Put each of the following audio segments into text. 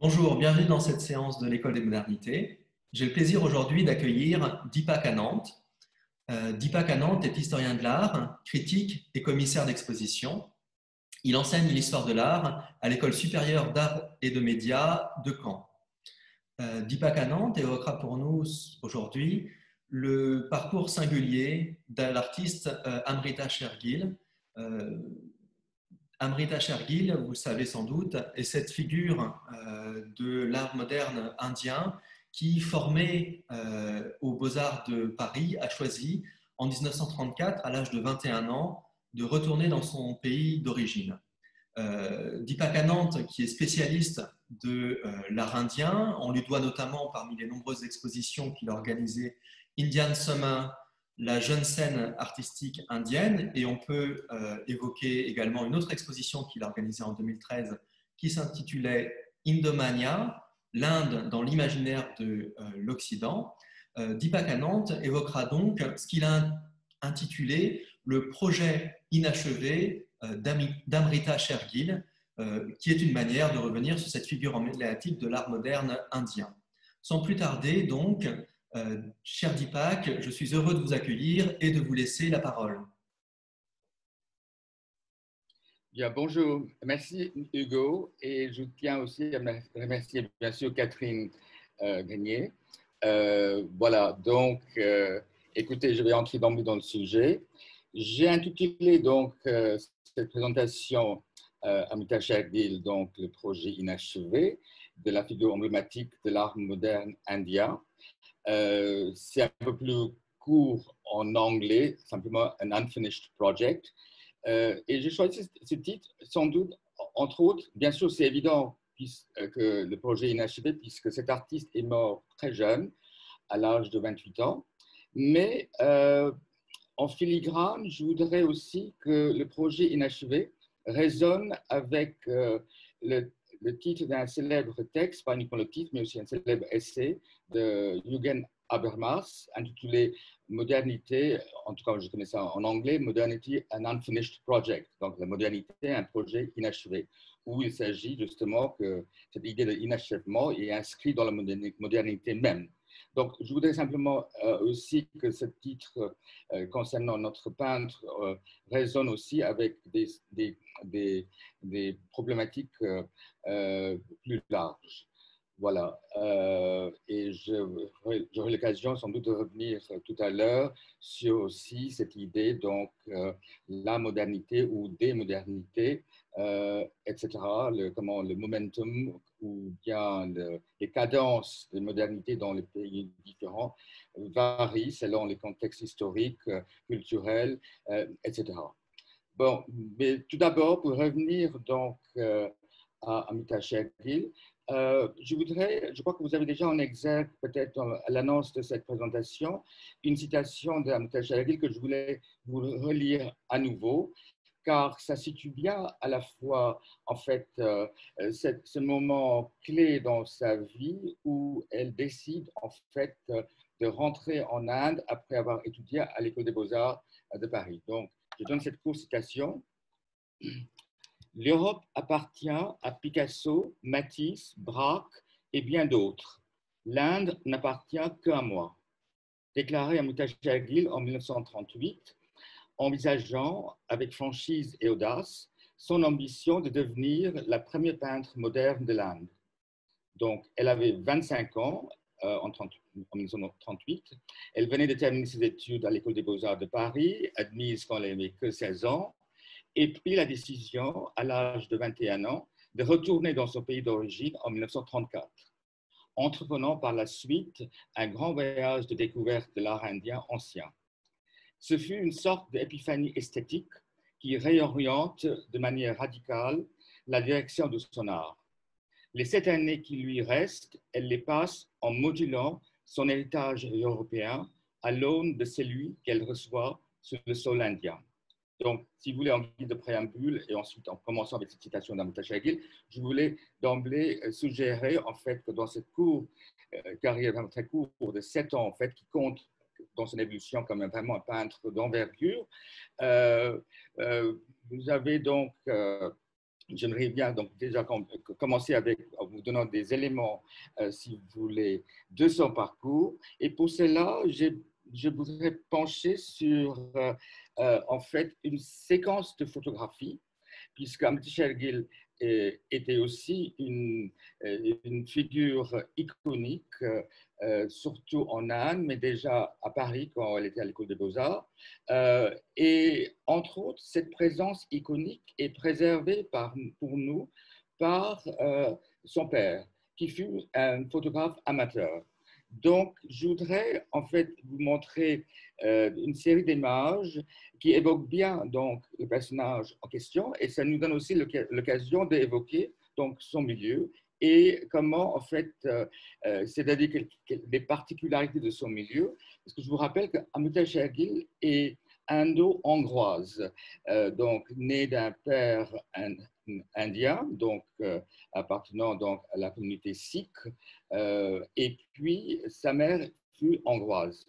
Bonjour, bienvenue dans cette séance de l'École des modernités. J'ai le plaisir aujourd'hui d'accueillir Deepak Anand. Deepak Anand est historien de l'art, critique et commissaire d'exposition. Il enseigne l'histoire de l'art à l'École supérieure d'art et de médias de Caen. Deepak Anand évoquera pour nous aujourd'hui le parcours singulier de l'artiste Amrita Shergill. Amrita Shergill, vous le savez sans doute, est cette figure de l'art moderne indien qui, formé aux Beaux-Arts de Paris, a choisi en 1934, à l'âge de 21 ans, de retourner dans son pays d'origine. Deepak Anand, qui est spécialiste de l'art indien, on lui doit notamment, parmi les nombreuses expositions qu'il a organisées, Indian Summer, la jeune scène artistique indienne, et on peut évoquer également une autre exposition qu'il a organisée en 2013 qui s'intitulait Indomania, l'Inde dans l'imaginaire de l'Occident. Deepak Anand évoquera donc ce qu'il a intitulé le projet inachevé d'Amrita Shergill, qui est une manière de revenir sur cette figure emblématique de l'art moderne indien. Sans plus tarder, donc, cher Deepak, je suis heureux de vous accueillir et de vous laisser la parole. Bien, bonjour, merci Hugo, et je tiens aussi à remercier bien sûr Catherine Grenier. Voilà, donc écoutez, je vais entrer d'emblée dans le sujet. J'ai intitulé donc cette présentation Amrita Shergill, donc le projet inachevé de la figure emblématique de l'art moderne indien. C'est un peu plus court en anglais, simplement un unfinished project. Et j'ai choisi ce titre, sans doute, entre autres, bien sûr, c'est évident que le projet est inachevé, puisque cet artiste est mort très jeune, à l'âge de 28 ans. Mais en filigrane, je voudrais aussi que le projet inachevé résonne avec le titre d'un célèbre texte, pas uniquement le titre, mais aussi un célèbre essai de Jürgen Habermas, intitulé Modernité, en tout cas je connais ça en anglais, Modernity, an Unfinished Project, donc la modernité, un projet inachevé, où il s'agit justement que cette idée d'inachèvement est inscrite dans la modernité même. Donc, je voudrais simplement aussi que ce titre concernant notre peintre résonne aussi avec des problématiques plus larges. Voilà. Et j'aurai l'occasion sans doute de revenir tout à l'heure sur aussi cette idée, donc la modernité ou des modernités, etc. Le momentum ou bien les cadences de modernité dans les pays différents varient selon les contextes historiques, culturels, etc. Bon, mais tout d'abord, pour revenir donc à Amrita Shergill, je crois que vous avez déjà en exergue, peut-être à l'annonce de cette présentation, une citation d'Amrita Shergill que je voulais vous relire à nouveau, car ça situe bien à la fois, en fait, ce moment clé dans sa vie où elle décide, en fait, de rentrer en Inde après avoir étudié à l'École des Beaux-Arts de Paris. Donc, je donne cette courte citation. L'Europe appartient à Picasso, Matisse, Braque et bien d'autres. L'Inde n'appartient qu'à moi. Déclaré Amrita Shergill en 1938, envisageant avec franchise et audace son ambition de devenir la première peintre moderne de l'Inde. Donc, elle avait 25 ans en 1938. Elle venait de terminer ses études à l'École des Beaux-Arts de Paris, admise quand elle n'avait que 16 ans, et prit la décision, à l'âge de 21 ans, de retourner dans son pays d'origine en 1934, entreprenant par la suite un grand voyage de découverte de l'art indien ancien. Ce fut une sorte d'épiphanie esthétique qui réoriente de manière radicale la direction de son art. Les 7 années qui lui restent, elle les passe en modulant son héritage européen à l'aune de celui qu'elle reçoit sur le sol indien. Donc, si vous voulez, en guide de préambule, et ensuite en commençant avec cette citation d'Amrita Shergill, je voulais d'emblée suggérer en fait que dans cette carrière vraiment très courte de 7 ans, en fait, qui compte dans son évolution comme vraiment un peintre d'envergure, vous avez donc j'aimerais bien donc déjà commencer avec en vous donnant des éléments, si vous voulez, de son parcours. Et pour cela, je voudrais pencher sur en fait une séquence de photographies puisque Amity Shergill était aussi une figure iconique, surtout en Inde, mais déjà à Paris quand elle était à l'école des Beaux-Arts. Et entre autres, cette présence iconique est préservée pour nous par son père, qui fut un photographe amateur. Donc, je voudrais en fait vous montrer une série d'images qui évoquent bien donc le personnage en question, et ça nous donne aussi l'occasion d'évoquer donc son milieu et comment en fait, c'est-à-dire les particularités de son milieu, parce que je vous rappelle qu'Amrita Shergill est indo-hongroise, donc née d'un père indien, donc appartenant donc à la communauté sikh, et puis sa mère fut hongroise.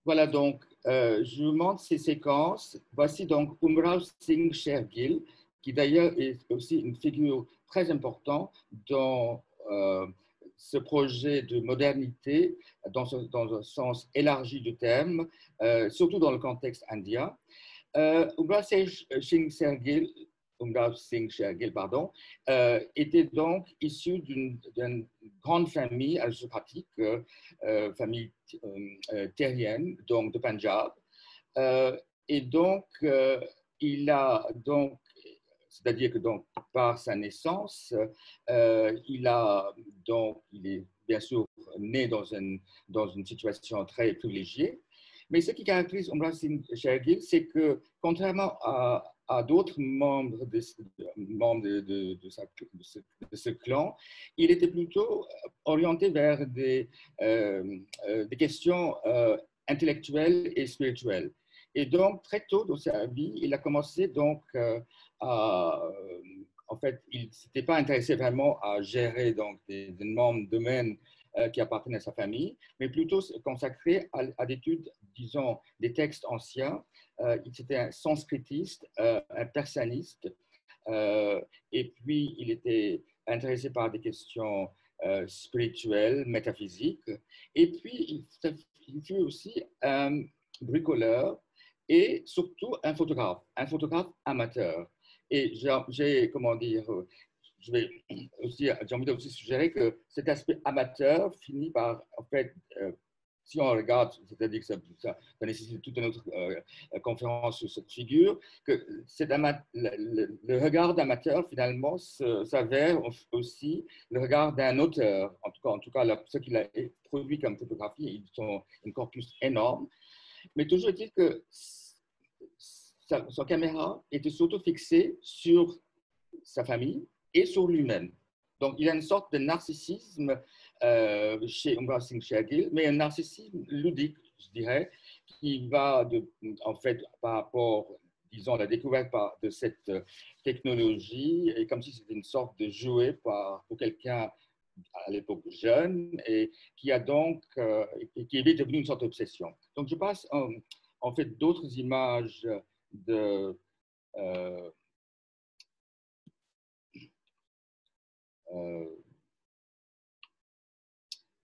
Voilà donc, je vous montre ces séquences. Voici donc Umrao Singh Shergill, qui d'ailleurs est aussi une figure très importante dans ce projet de modernité, dans un sens élargi du terme, surtout dans le contexte indien. Umrao Singh Shergill, pardon, était donc issu d'une grande famille aristocratique, famille terrienne, donc de Punjab. Et donc, il a donc, c'est-à-dire que donc, par sa naissance, il est bien sûr né dans une situation très privilégiée. Mais ce qui caractérise Umrao Singh Shergill, c'est que contrairement à d'autres membres de ce clan, il était plutôt orienté vers des questions intellectuelles et spirituelles. Et donc, très tôt dans sa vie, il a commencé donc en fait, il ne s'était pas intéressé vraiment à gérer donc, des énormes domaines qui appartenaient à sa famille, mais plutôt consacré à l'étude, disons, des textes anciens. Il était un sanskritiste, un persaniste, et puis il était intéressé par des questions spirituelles, métaphysiques, et puis il fut aussi un bricoleur et surtout un photographe amateur. Et comment dire, j'ai envie de aussi suggérer que cet aspect amateur finit par, en fait, si on regarde, c'est-à-dire que ça nécessite toute une autre conférence sur cette figure, que le regard d'amateur, finalement, s'avère aussi le regard d'un auteur. En tout cas ce qu'il a produit comme photographie, ils sont un corpus énorme. Mais toujours est-il que sa caméra était surtout fixée sur sa famille et sur lui-même. Donc, il y a une sorte de narcissisme chez Umrao Singh Shergill, mais un narcissisme ludique, je dirais, qui va, en fait, par rapport, disons, à la découverte de cette technologie, et comme si c'était une sorte de jouet pour quelqu'un à l'époque jeune, et qui a donc, qui est devenu une sorte d'obsession. Donc, je passe en fait d'autres images de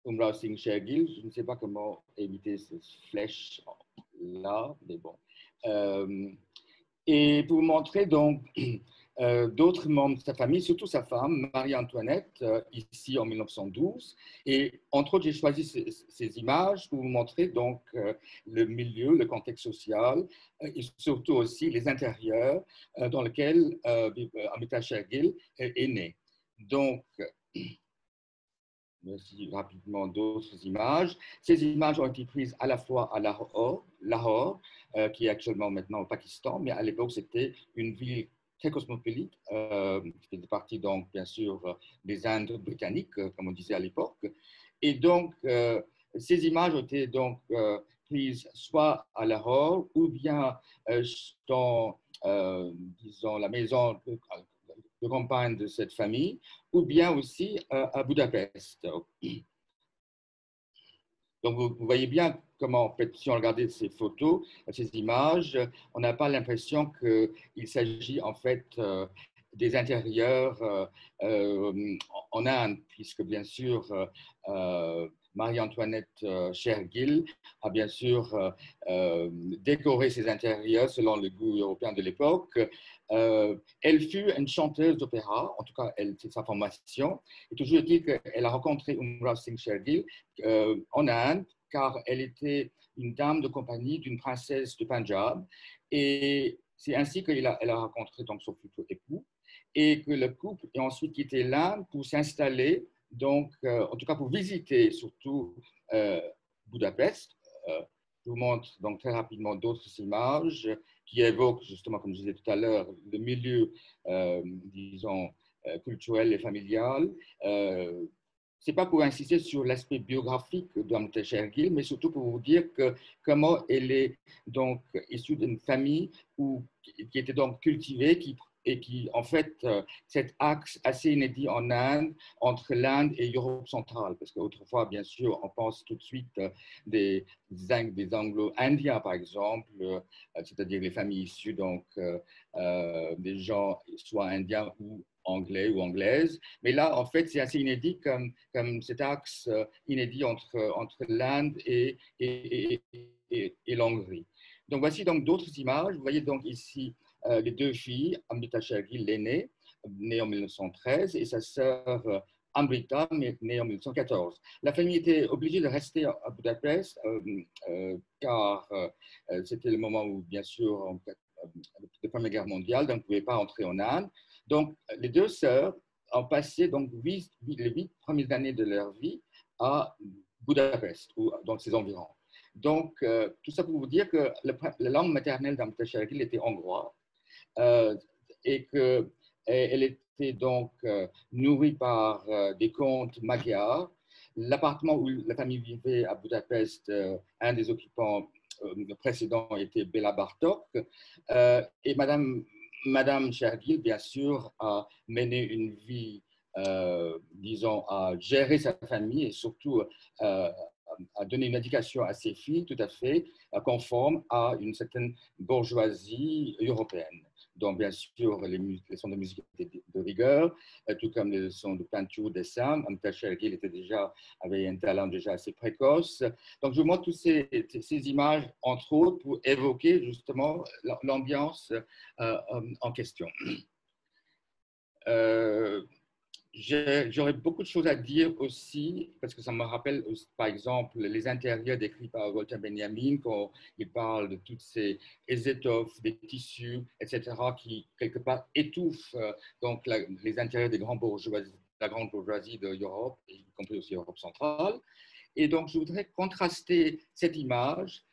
Umrao Singh Shergill. Je ne sais pas comment éviter cette flèche là, mais bon. Et pour vous montrer donc d'autres membres de sa famille, surtout sa femme, Marie-Antoinette, ici en 1912. Et entre autres, j'ai choisi ces images pour vous montrer donc le milieu, le contexte social et surtout aussi les intérieurs dans lesquels Amrita Shergill est né. Donc, voici rapidement d'autres images. Ces images ont été prises à la fois à Lahore, qui est actuellement maintenant au Pakistan, mais à l'époque, c'était une ville très cosmopolite, qui faisait partie donc, bien sûr, des Indes britanniques, comme on disait à l'époque. Et donc, ces images ont été donc prises soit à Lahore ou bien dans, disons, la maison de campagne de cette famille, ou bien aussi à Budapest. Donc, vous voyez bien comment, en fait, si on regardait ces photos, ces images, on n'a pas l'impression qu'il s'agit en fait des intérieurs en Inde, puisque bien sûr, Marie-Antoinette Chergil a bien sûr décoré ses intérieurs selon le goût européen de l'époque. Elle fut une chanteuse d'opéra, en tout cas, c'est sa formation. Et toujours est-il qu'elle a rencontré Umra Singh Shergill en Inde, car elle était une dame de compagnie d'une princesse de Punjab. Et c'est ainsi qu'elle a rencontré donc son futur époux, et que le couple a ensuite quitté l'Inde pour s'installer, donc, en tout cas pour visiter surtout Budapest. Je vous montre donc très rapidement d'autres images qui évoquent justement, comme je disais tout à l'heure, le milieu, disons, culturel et familial. Ce n'est pas pour insister sur l'aspect biographique d'Amrita Shergill, mais surtout pour vous dire comment elle est donc issue d'une famille qui était donc cultivée, et qui, en fait, cet axe assez inédit en Inde, entre l'Inde et l'Europe centrale, parce qu'autrefois, bien sûr, on pense tout de suite des Anglo-Indiens, par exemple, c'est-à-dire les familles issues donc, des gens soit indiens ou anglais ou anglaises. Mais là, en fait, c'est assez inédit comme cet axe inédit entre l'Inde et l'Hongrie. Donc, voici donc d'autres images. Vous voyez donc ici les deux filles, Amrita Shergill, l'aînée, née en 1913, et sa sœur Amrita, née en 1914. La famille était obligée de rester à Budapest car c'était le moment où, bien sûr, la Première Guerre mondiale, donc on ne pouvait pas entrer en Inde. Donc, les deux sœurs ont passé donc les 8 premières années de leur vie à Budapest, ou dans ses environs. Donc, tout ça pour vous dire que la langue maternelle d'Amrita Shergill était hongrois, et qu'elle était donc nourrie par des contes magyars. L'appartement où la famille vivait à Budapest, un des occupants précédents était Béla Bartók, et Madame Shergill, bien sûr, a mené une vie, disons, à gérer sa famille et surtout à donner une éducation à ses filles tout à fait conforme à une certaine bourgeoisie européenne. Donc, bien sûr, les leçons de musique étaient de rigueur, tout comme les leçons de peinture, dessin. Amrita Shergill avait un talent déjà assez précoce. Donc, je vous montre toutes ces images, entre autres, pour évoquer justement l'ambiance en question. J'aurais beaucoup de choses à dire aussi, parce que ça me rappelle, par exemple, les intérieurs décrits par Walter Benjamin, quand il parle de toutes ces étoffes, des tissus, etc., qui, quelque part, étouffent donc les intérieurs des grandes bourgeoisies, la grande bourgeoisie de l'Europe, y compris aussi l'Europe centrale. Et donc, je voudrais contraster cette image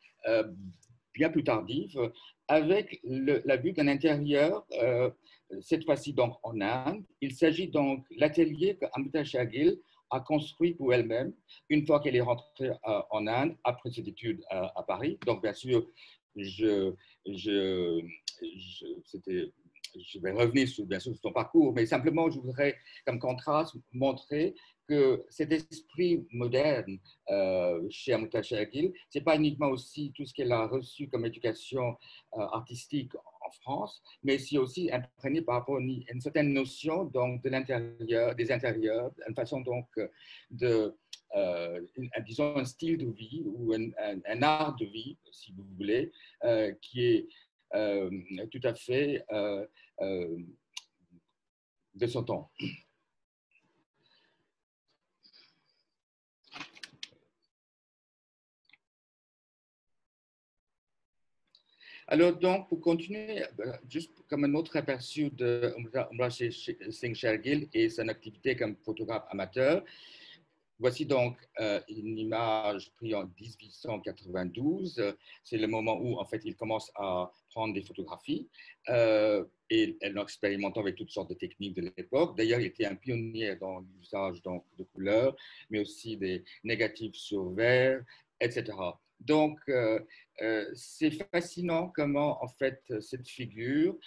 bien plus tardive avec la vue d'un intérieur, cette fois-ci donc en Inde. Il s'agit donc de l'atelier que Amrita Shergill a construit pour elle-même une fois qu'elle est rentrée en Inde après ses études à Paris. Donc, bien sûr, je vais revenir bien sûr, sur son parcours, mais simplement, je voudrais, comme contraste, montrer que cet esprit moderne chez Amrita Shergill, ce n'est pas uniquement aussi tout ce qu'elle a reçu comme éducation artistique en France, mais c'est aussi imprégné par rapport à une certaine notion donc, de l'intérieur, des intérieurs, une façon donc disons un style de vie ou un art de vie, si vous voulez, qui est tout à fait de son temps. Alors, donc, pour continuer, juste comme un autre aperçu de Umra Singh Shergill et son activité comme photographe amateur, voici donc une image prise en 1892. C'est le moment où, en fait, il commence à prendre des photographies et en expérimentant avec toutes sortes de techniques de l'époque. D'ailleurs, il était un pionnier dans l'usage de couleurs, mais aussi des négatifs sur verre, etc. Donc, c'est fascinant comment, en fait, cette figure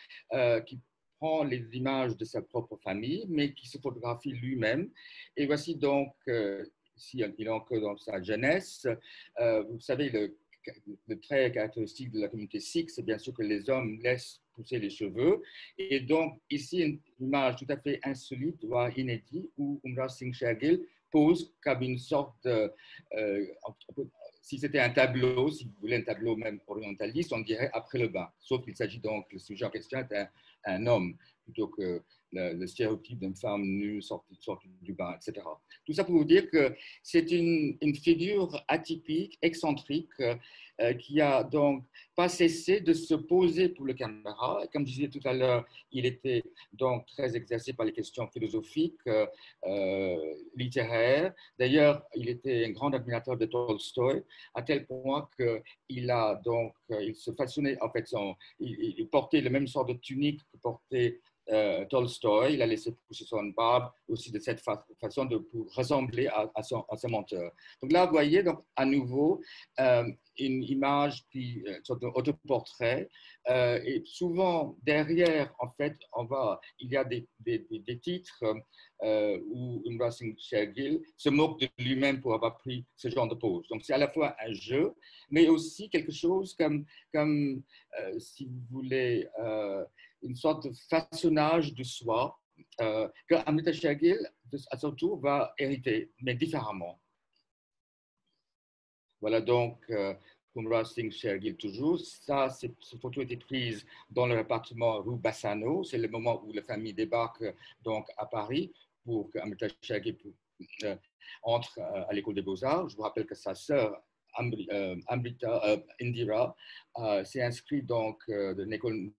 qui prend les images de sa propre famille, mais qui se photographie lui-même. Et voici donc ici, il est encore dans sa jeunesse. Vous savez, le trait caractéristique de la communauté sikh, c'est bien sûr que les hommes laissent pousser les cheveux. Et donc, ici, une image tout à fait insolite, voire inédite, où Umra Singh Shergill pose comme une sorte de, si c'était un tableau, si vous voulez un tableau même orientaliste, on dirait après le bain. Sauf qu'il s'agit donc, le sujet en question est un homme, plutôt que le stéréotype d'une femme nue sortie du bain, etc. Tout ça pour vous dire que c'est une figure atypique, excentrique, qui a donc pas cessé de se poser pour le caméra. Comme je disais tout à l'heure, il était donc très exercé par les questions philosophiques, littéraires. D'ailleurs, il était un grand admirateur de Tolstoï, à tel point qu'il a donc, il se façonnait, en fait, il portait le même sort de tunique que portait Tolstoï. Il a laissé pousser son barbe aussi de cette façon pour ressembler à son menteur. Donc là, vous voyez donc à nouveau une image qui sorte d'autoportrait, et souvent derrière, en fait, il y a des titres où Umra Singh Shergill se moque de lui-même pour avoir pris ce genre de pose. Donc c'est à la fois un jeu, mais aussi quelque chose comme si vous voulez, une sorte de façonnage de soi que Amrita Shergill, à son tour, va hériter, mais différemment. Voilà donc Umra Singh Shergill toujours. Ça, cette photo a été prise dans le appartement rue Bassano. C'est le moment où la famille débarque donc à Paris pour que Amrita Shergill entre à l'école des Beaux-Arts. Je vous rappelle que sa sœur Indira s'est inscrite donc de l'école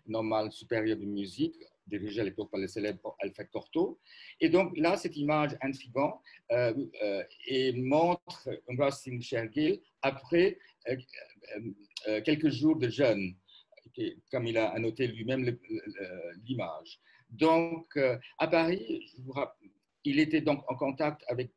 normale supérieure de musique, dirigée à l'époque par le célèbre Alfred Cortot. Et donc là, cette image intrigante et montre Umra Singh Shergill après quelques jours de jeûne, comme il a annoté lui-même l'image. Donc, à Paris, il était donc en contact avec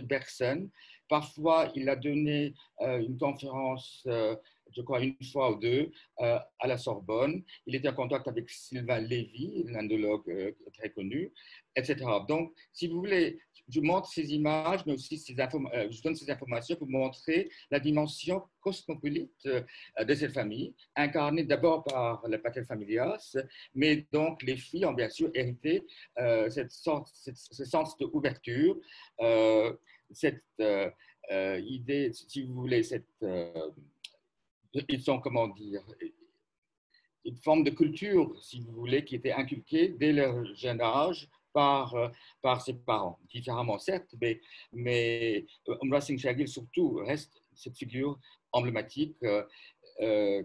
Bergson. Parfois, il a donné une conférence, je crois une fois ou deux, à la Sorbonne. Il était en contact avec Sylvain Lévy, l'indologue très connu, etc. Donc, si vous voulez, je montre ces images, mais aussi je donne ces informations pour montrer la dimension cosmopolite de cette famille, incarnée d'abord par le pater familias, mais donc les filles ont bien sûr hérité ce sens d'ouverture, cette idée, si vous voulez, ils sont, comment dire, une forme de culture, si vous voulez, qui était inculquée dès leur jeune âge par ses parents, différemment certes, mais Umra Singh Shergill surtout reste cette figure emblématique,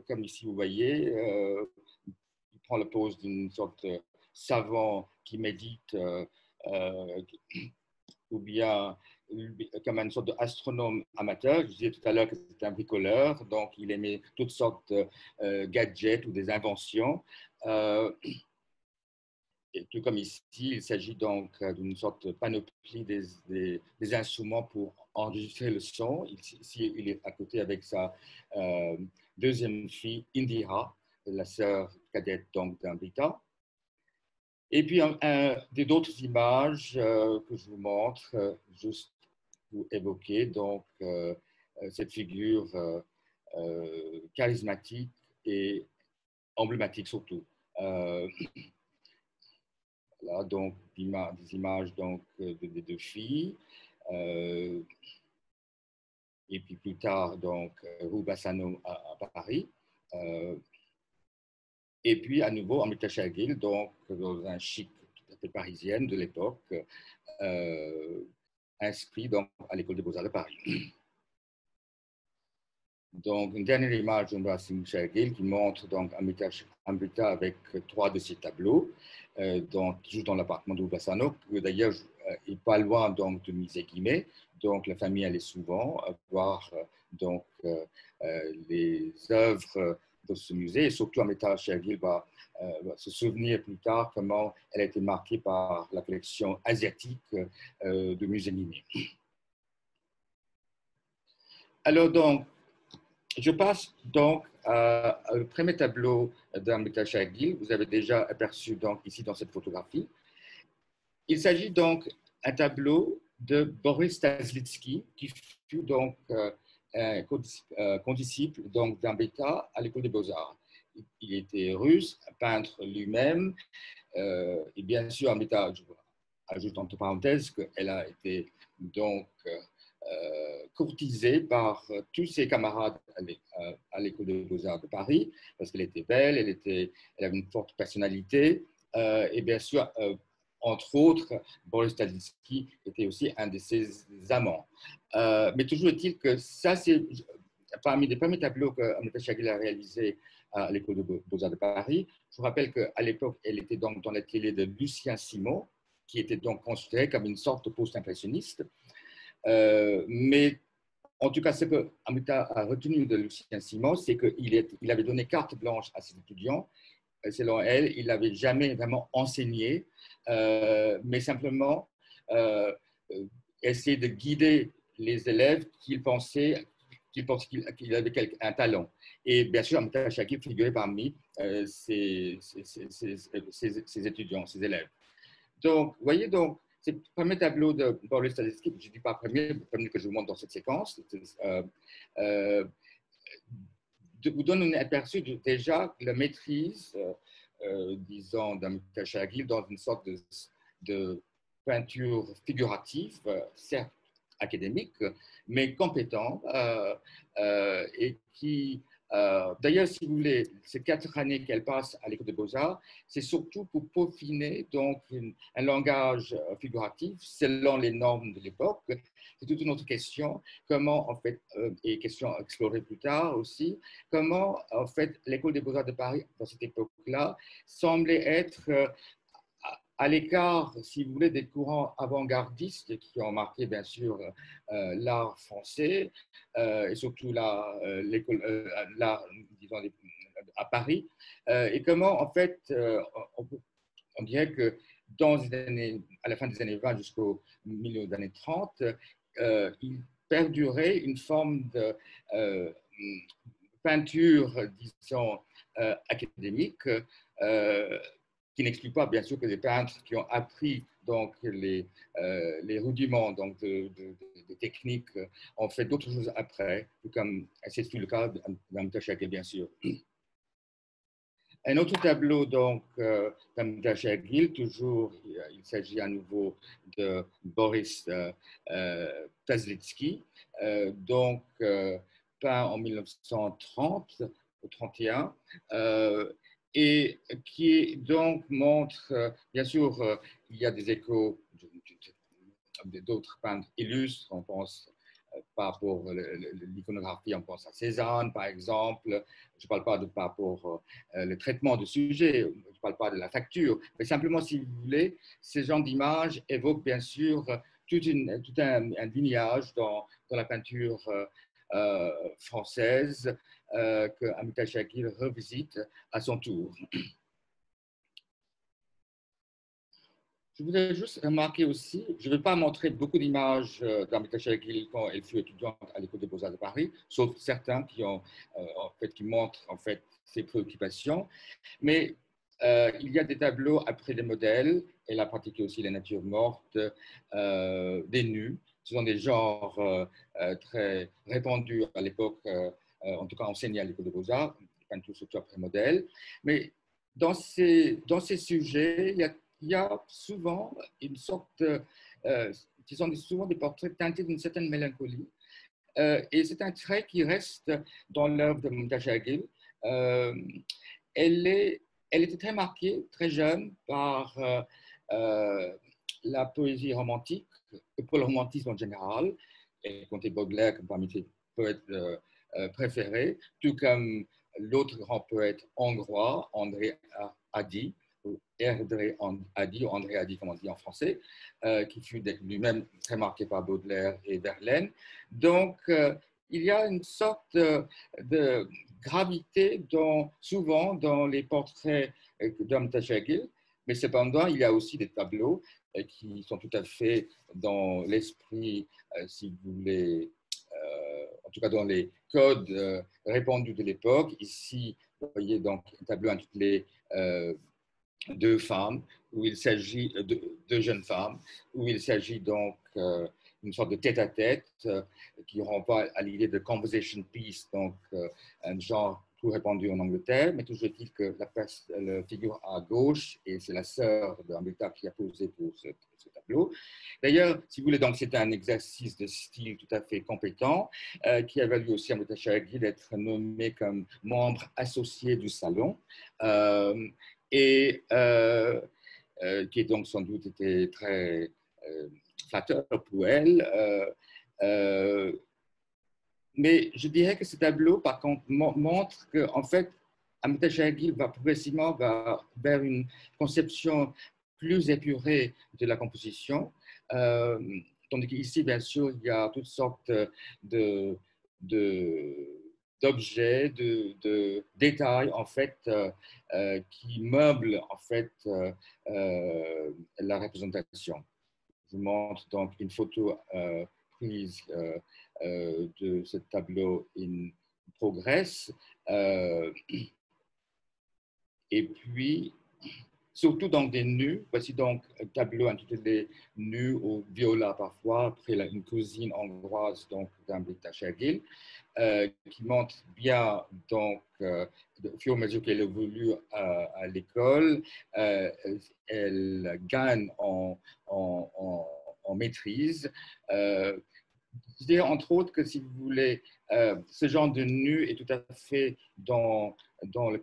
comme ici vous voyez, il prend la pose d'une sorte de savant qui médite, ou bien comme une sorte d'astronome amateur. Je disais tout à l'heure que c'était un bricoleur, donc il aimait toutes sortes de gadgets ou des inventions. Et tout comme ici, il s'agit donc d'une sorte de panoplie des instruments pour enregistrer le son. Ici, il est à côté avec sa deuxième fille, Indira, la sœur cadette d'Amrita. Et puis, d'autres images que je vous montre, juste pour évoquer donc, cette figure charismatique et emblématique surtout. Voilà, donc des images donc, des deux filles. Et puis plus tard, donc, rue Bassano à Paris. Et puis à nouveau Amrita Shergill, donc dans un chic tout à fait parisienne de l'époque, inscrit donc à l'école des Beaux-Arts de Paris. Donc une dernière image d'Umra Singh Shergill qui montre donc Amrita avec trois de ses tableaux, toujours dans l'appartement de Bassano, d'ailleurs est pas loin donc de Musée Guimet. Donc la famille allait souvent voir donc les œuvres de ce musée, et surtout Amrita Shergill va se souvenir plus tard comment elle a été marquée par la collection asiatique du Musée Guimet. Alors donc, je passe donc au premier tableau d'Amrita Shergill. Vous avez déjà aperçu donc ici dans cette photographie. Il s'agit donc d'un tableau de Boris Stazlitsky, qui fut donc un condisciple donc d'Ambeta à l'école des Beaux-Arts. Il était russe, peintre lui-même, et bien sûr, Ambeta, je ajoute entre parenthèses qu'elle a été donc courtisée par tous ses camarades à l'école des Beaux-Arts de Paris, parce qu'elle était belle, elle avait une forte personnalité, et bien sûr, entre autres, Boris Stazlitsky était aussi un de ses amants. Mais toujours est-il que ça, c'est parmi les premiers tableaux que Amrita Chagil a réalisés à l'école des Beaux-Arts de Paris. Je vous rappelle qu'à l'époque, elle était donc dans l'atelier de Lucien Simon, qui était donc considéré comme une sorte de post-impressionniste. Mais en tout cas, ce que Amrita a retenu de Lucien Simon, c'est qu'il avait donné carte blanche à ses étudiants. Selon elle, il n'avait jamais vraiment enseigné, mais simplement essayer de guider les élèves qu'il pensait qu'il avait un talent. Et bien sûr, Amrita Chagil figurait parmi ses étudiants, ses élèves. Donc, vous voyez, donc, c'est le premier tableau de Boris Stazlitsky, je ne dis pas le premier que je vous montre dans cette séquence, vous donne un aperçu déjà de la maîtrise, disons, d'Amrita Chagil dans une sorte de peinture figurative, certes académique, mais compétent, et qui, d'ailleurs, si vous voulez, ces 4 années qu'elle passe à l'école des Beaux-Arts, c'est surtout pour peaufiner donc un langage figuratif selon les normes de l'époque. C'est toute une autre question, comment en fait, et question explorée plus tard aussi, comment en fait l'école des Beaux-Arts de Paris, dans cette époque-là, semblait être à l'écart, si vous voulez, des courants avant-gardistes qui ont marqué bien sûr l'art français et surtout l'art, disons, à Paris, et comment en fait on dirait que à la fin des années 20 jusqu'au milieu des années 30, il perdurait une forme de peinture, disons, académique, qui n'exclut pas, bien sûr, que les peintres qui ont appris donc, les rudiments donc, de techniques ont fait d'autres choses après, comme c'est le cas d'Amrita Chagil, bien sûr. Un autre tableau donc d'Amrita Chagil, toujours, il s'agit à nouveau de Boris Stazlitsky, donc peint en 1930 ou 31. Et qui donc montre, bien sûr, il y a des échos d'autres peintres illustres, on pense par rapport à l'iconographie, on pense à Cézanne, par exemple. Je ne parle pas par rapport au traitement du sujet, je ne parle pas de la facture, mais simplement, si vous voulez, ces genres d'images évoquent bien sûr tout un lignage dans la peinture française que Amrita Chagil revisite à son tour. Je voudrais juste remarquer aussi, je ne vais pas montrer beaucoup d'images d'Amrita Chagil quand elle fut étudiante à l'École des Beaux-Arts de Paris, sauf certains qui montrent en fait ses préoccupations. Mais il y a des tableaux après des modèles. Elle a pratiqué aussi la nature morte, des nus. Ce sont des genres très répandus à l'époque, en tout cas enseignés à l'École des Beaux-Arts, peinture surtout après modèle. Mais dans ces sujets, il y a souvent une sorte, qui sont souvent des portraits teintés d'une certaine mélancolie. Et c'est un trait qui reste dans l'œuvre de Amrita Chagil. Elle était très marquée, très jeune, par la poésie romantique, et pour le romantisme en général. Elle comptait Baudelaire comme parmi ses poètes préférés, tout comme l'autre grand poète hongrois, André Ady, André Ady, comme on dit en français, qui fut lui-même très marqué par Baudelaire et Verlaine. Donc, il y a une sorte de gravité souvent dans les portraits d'Amrita Chagil, mais cependant, il y a aussi des tableaux qui sont tout à fait dans l'esprit, si vous voulez, en tout cas dans les codes répandus de l'époque. Ici, vous voyez donc un tableau intitulé 2 femmes, où il s'agit de 2 jeunes femmes, où il s'agit donc une sorte de tête-à-tête qui renvoie à l'idée de conversation piece, donc un genre tout répandu en Angleterre, mais toujours est-il que la figure à gauche, et c'est la sœur d'Amrita qui a posé pour ce tableau. D'ailleurs, si vous voulez, donc c'était un exercice de style tout à fait compétent qui a valu aussi à Amrita Shergill d'être nommée comme membre associé du salon et qui donc sans doute était très flatteur pour elle. Mais je dirais que ce tableau, par contre, montre qu'en fait, Amrita Shergill va progressivement vers une conception plus épurée de la composition. Tandis qu'ici, bien sûr, il y a toutes sortes d'objets, de détails, en fait, qui meublent, en fait, la représentation. Je vous montre donc une photo prise de ce tableau in progress. Et puis, surtout dans des nus, voici donc un tableau intitulé Nus au viola parfois, après une cousine hongroise d'Amrita Shergill, qui montre bien, donc, au fur et à mesure qu'elle évolue à l'école, elle gagne en maîtrise. Je dirais entre autres que si vous voulez, ce genre de nu est tout à fait dans le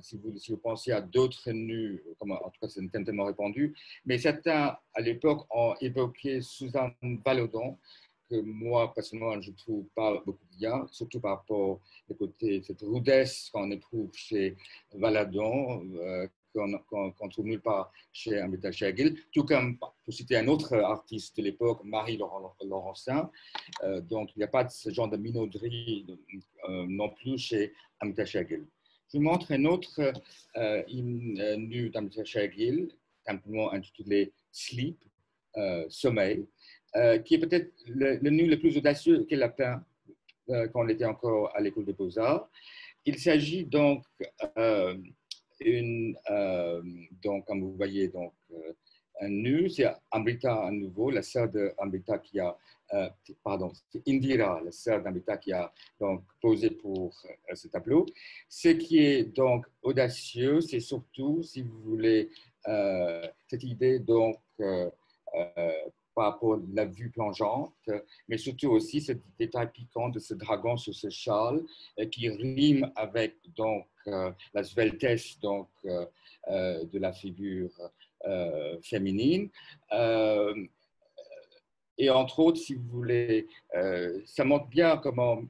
si vous pensez à d'autres nus, comme en tout cas c'est tellement répandu, mais certains à l'époque ont évoqué Suzanne Valadon, que moi personnellement je ne trouve pas beaucoup bien, surtout par rapport au côté, cette rudesse qu'on éprouve chez Valadon, qu'on trouve nulle part chez Amrita Shergill, tout comme, pour citer un autre artiste de l'époque, Marie Laurencin. Donc, il n'y a pas de ce genre de minauderie non plus chez Amrita Shergill. Je vous montre un autre nu d'Amrita Shergill, simplement intitulé Sleep, sommeil, qui est peut-être le nu le plus audacieux qu'elle a peint quand elle était encore à l'école des Beaux-Arts. Il s'agit donc donc, comme vous voyez, donc, un nu, c'est Amrita à nouveau, la sœur d'Amrita qui a, pardon, c'est Indira, la sœur d'Amrita qui a donc posé pour ce tableau. Ce qui est donc audacieux, c'est surtout, si vous voulez, cette idée donc par rapport à la vue plongeante, mais surtout aussi ce détail piquant de ce dragon sur ce châle qui rime avec donc la sveltesse donc de la figure féminine. Et entre autres, si vous voulez, ça montre bien comment,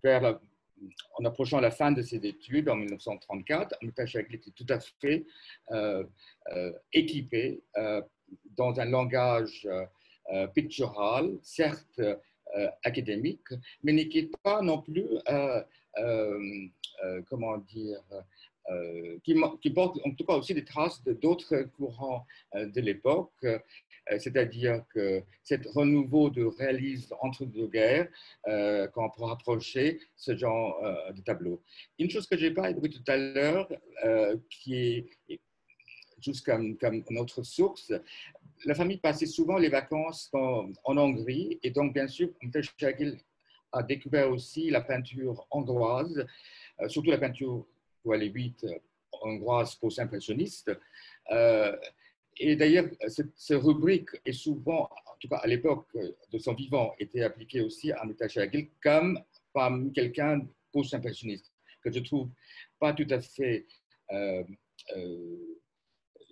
en approchant la fin de ses études en 1934, Amrita Shergill était tout à fait équipée dans un langage pictural, certes académique, mais qui n'est pas non plus, comment dire, qui porte en tout cas aussi des traces d'autres courants de l'époque, c'est-à-dire que cet renouveau de réalisme entre deux guerres, qu'on peut rapprocher ce genre de tableau. Une chose que je n'ai pas évoquée tout à l'heure, qui est juste comme une autre source, la famille passait souvent les vacances en Hongrie, et donc bien sûr, Amrita Shergill a découvert aussi la peinture hongroise, surtout la peinture pour aller vite hongroise post-impressionniste. Et d'ailleurs, cette rubrique est souvent, en tout cas à l'époque de son vivant, était appliquée aussi à Amrita Shergill comme parmi quelqu'un post-impressionniste, que je trouve pas tout à fait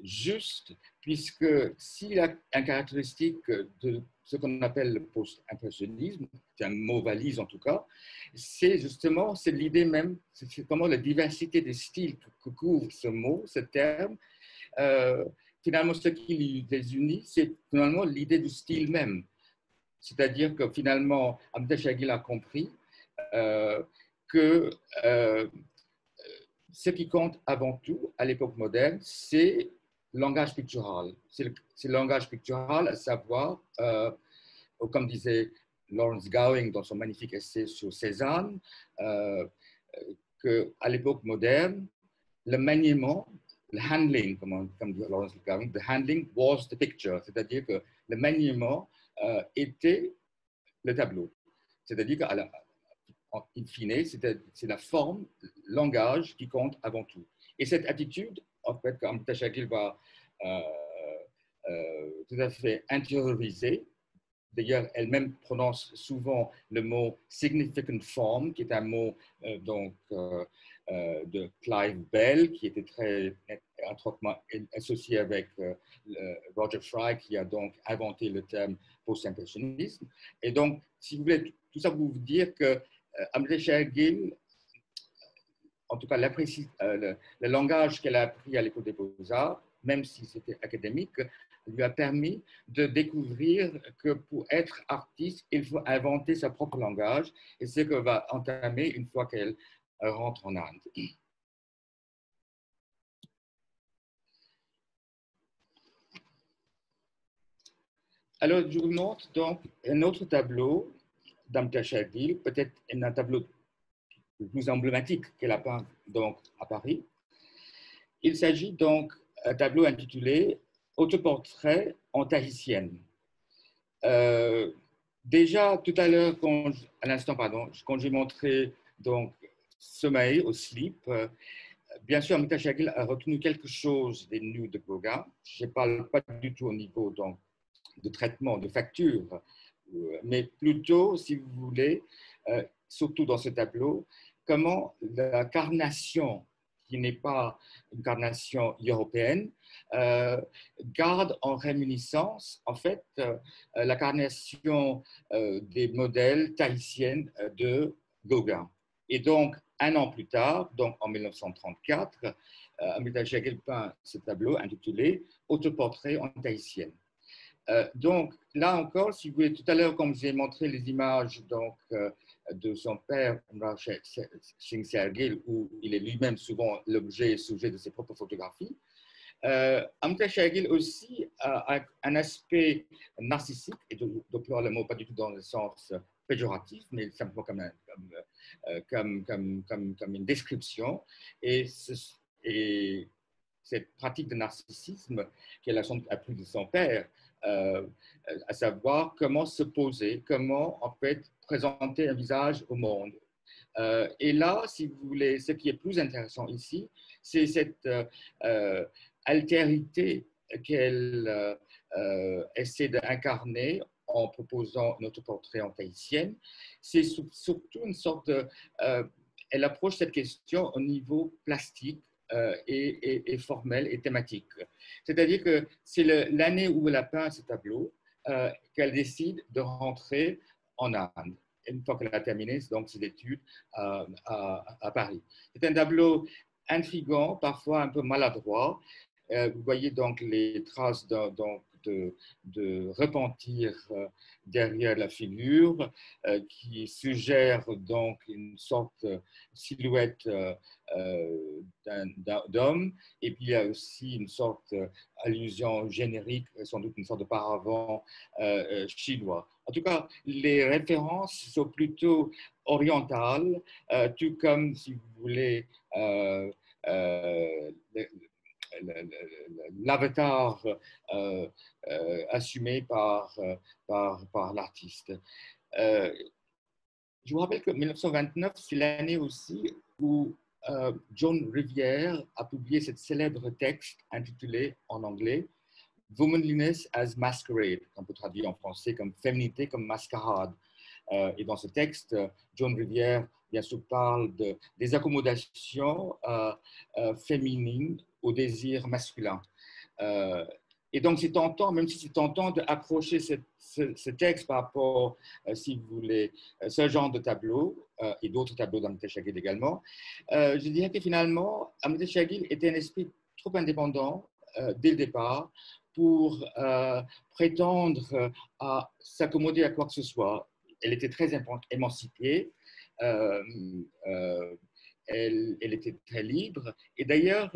juste, puisque s'il y a une caractéristique de ce qu'on appelle le post-impressionnisme, c'est un mot valise en tout cas, c'est justement l'idée même, c'est comment la diversité des styles que couvre ce mot, ce terme, finalement ce qui les unit, c'est finalement l'idée du style même. C'est-à-dire que finalement, Amrita Shergill a compris que ce qui compte avant tout à l'époque moderne, c'est le langage pictural. C'est le langage pictural, à savoir, comme disait Lawrence Gowing dans son magnifique essai sur Cézanne, qu'à l'époque moderne, le maniement, le handling, comme dit Lawrence Gowing, the handling was the picture, c'est-à-dire que le maniement était le tableau. C'est-à-dire qu'en fine, c'est la forme, le langage qui compte avant tout. Et cette attitude, en fait, qu'Amrita Shakil va tout à fait intérioriser. D'ailleurs, elle-même prononce souvent le mot significant form, qui est un mot de Clive Bell, qui était très étroitement associé avec Roger Fry, qui a donc inventé le terme post-impressionnisme. Et donc, si vous voulez, tout ça pour vous dire que Amrita Shakil, en tout cas le langage qu'elle a appris à l'école des beaux-arts, même si c'était académique, lui a permis de découvrir que pour être artiste, il faut inventer sa propre langage, et c'est ce qu'elle va entamer une fois qu'elle rentre en Inde. Alors, je vous montre donc un autre tableau d'Amrita Shakil, peut-être un tableau le plus emblématique qu'elle a peint donc à Paris. Il s'agit donc d'un tableau intitulé Autoportrait en tahitienne. Déjà tout à l'heure, à l'instant, pardon, quand j'ai montré donc sommeil au sleep, bien sûr, Amrita Shakil a retenu quelque chose des nus de Gauguin. Je ne parle pas du tout au niveau donc, de traitement, de facture, mais plutôt, si vous voulez, surtout dans ce tableau, comment la carnation, qui n'est pas une carnation européenne, garde en réminiscence, en fait, la carnation des modèles tahitiennes de Gauguin. Et donc, un an plus tard, donc en 1934, Amrita Shakil peint ce tableau intitulé Autoportrait en tahitienne. Donc, là encore, si vous voulez, tout à l'heure, comme j'ai montré les images donc, de son père, Singh Sergil, où il est lui-même souvent l'objet et sujet de ses propres photographies, Amrita Shakil aussi a un aspect narcissique, et je déploie le mot pas du tout dans le sens péjoratif, mais simplement comme une description. Et cette pratique de narcissisme qu'elle a appris de son père, à savoir comment se poser, comment en fait présenter un visage au monde. Et là, si vous voulez, ce qui est plus intéressant ici, c'est cette altérité qu'elle essaie d'incarner en proposant notre portrait en tahitienne. C'est surtout une sorte de... elle approche cette question au niveau plastique, et formelle et thématique. C'est-à-dire que c'est l'année où elle a peint ce tableau qu'elle décide de rentrer en Inde, une fois qu'elle a terminé donc, ses études à Paris. C'est un tableau intriguant, parfois un peu maladroit. Vous voyez donc les traces de repentir derrière la figure, qui suggère donc une sorte de silhouette d'homme, et puis il y a aussi une sorte d'allusion générique, sans doute une sorte de paravent chinois. En tout cas, les références sont plutôt orientales, tout comme, si vous voulez, l'avatar assumé par l'artiste. Je vous rappelle que 1929, c'est l'année aussi où John Rivière a publié ce célèbre texte intitulé en anglais Womanliness as Masquerade, qu'on peut traduire en français comme féminité comme mascarade. Et dans ce texte, John Rivière, bien sûr, parle des accommodations féminines au désir masculin. Et donc, c'est tentant, même si c'est tentant d'approcher ce texte par rapport, si vous voulez, ce genre de tableau, et d'autres tableaux d'Amrita Shakil également, je dirais que finalement, Amrita Shakil était un esprit trop indépendant dès le départ pour prétendre à s'accommoder à quoi que ce soit. Elle était très émancipée, elle était très libre. Et d'ailleurs,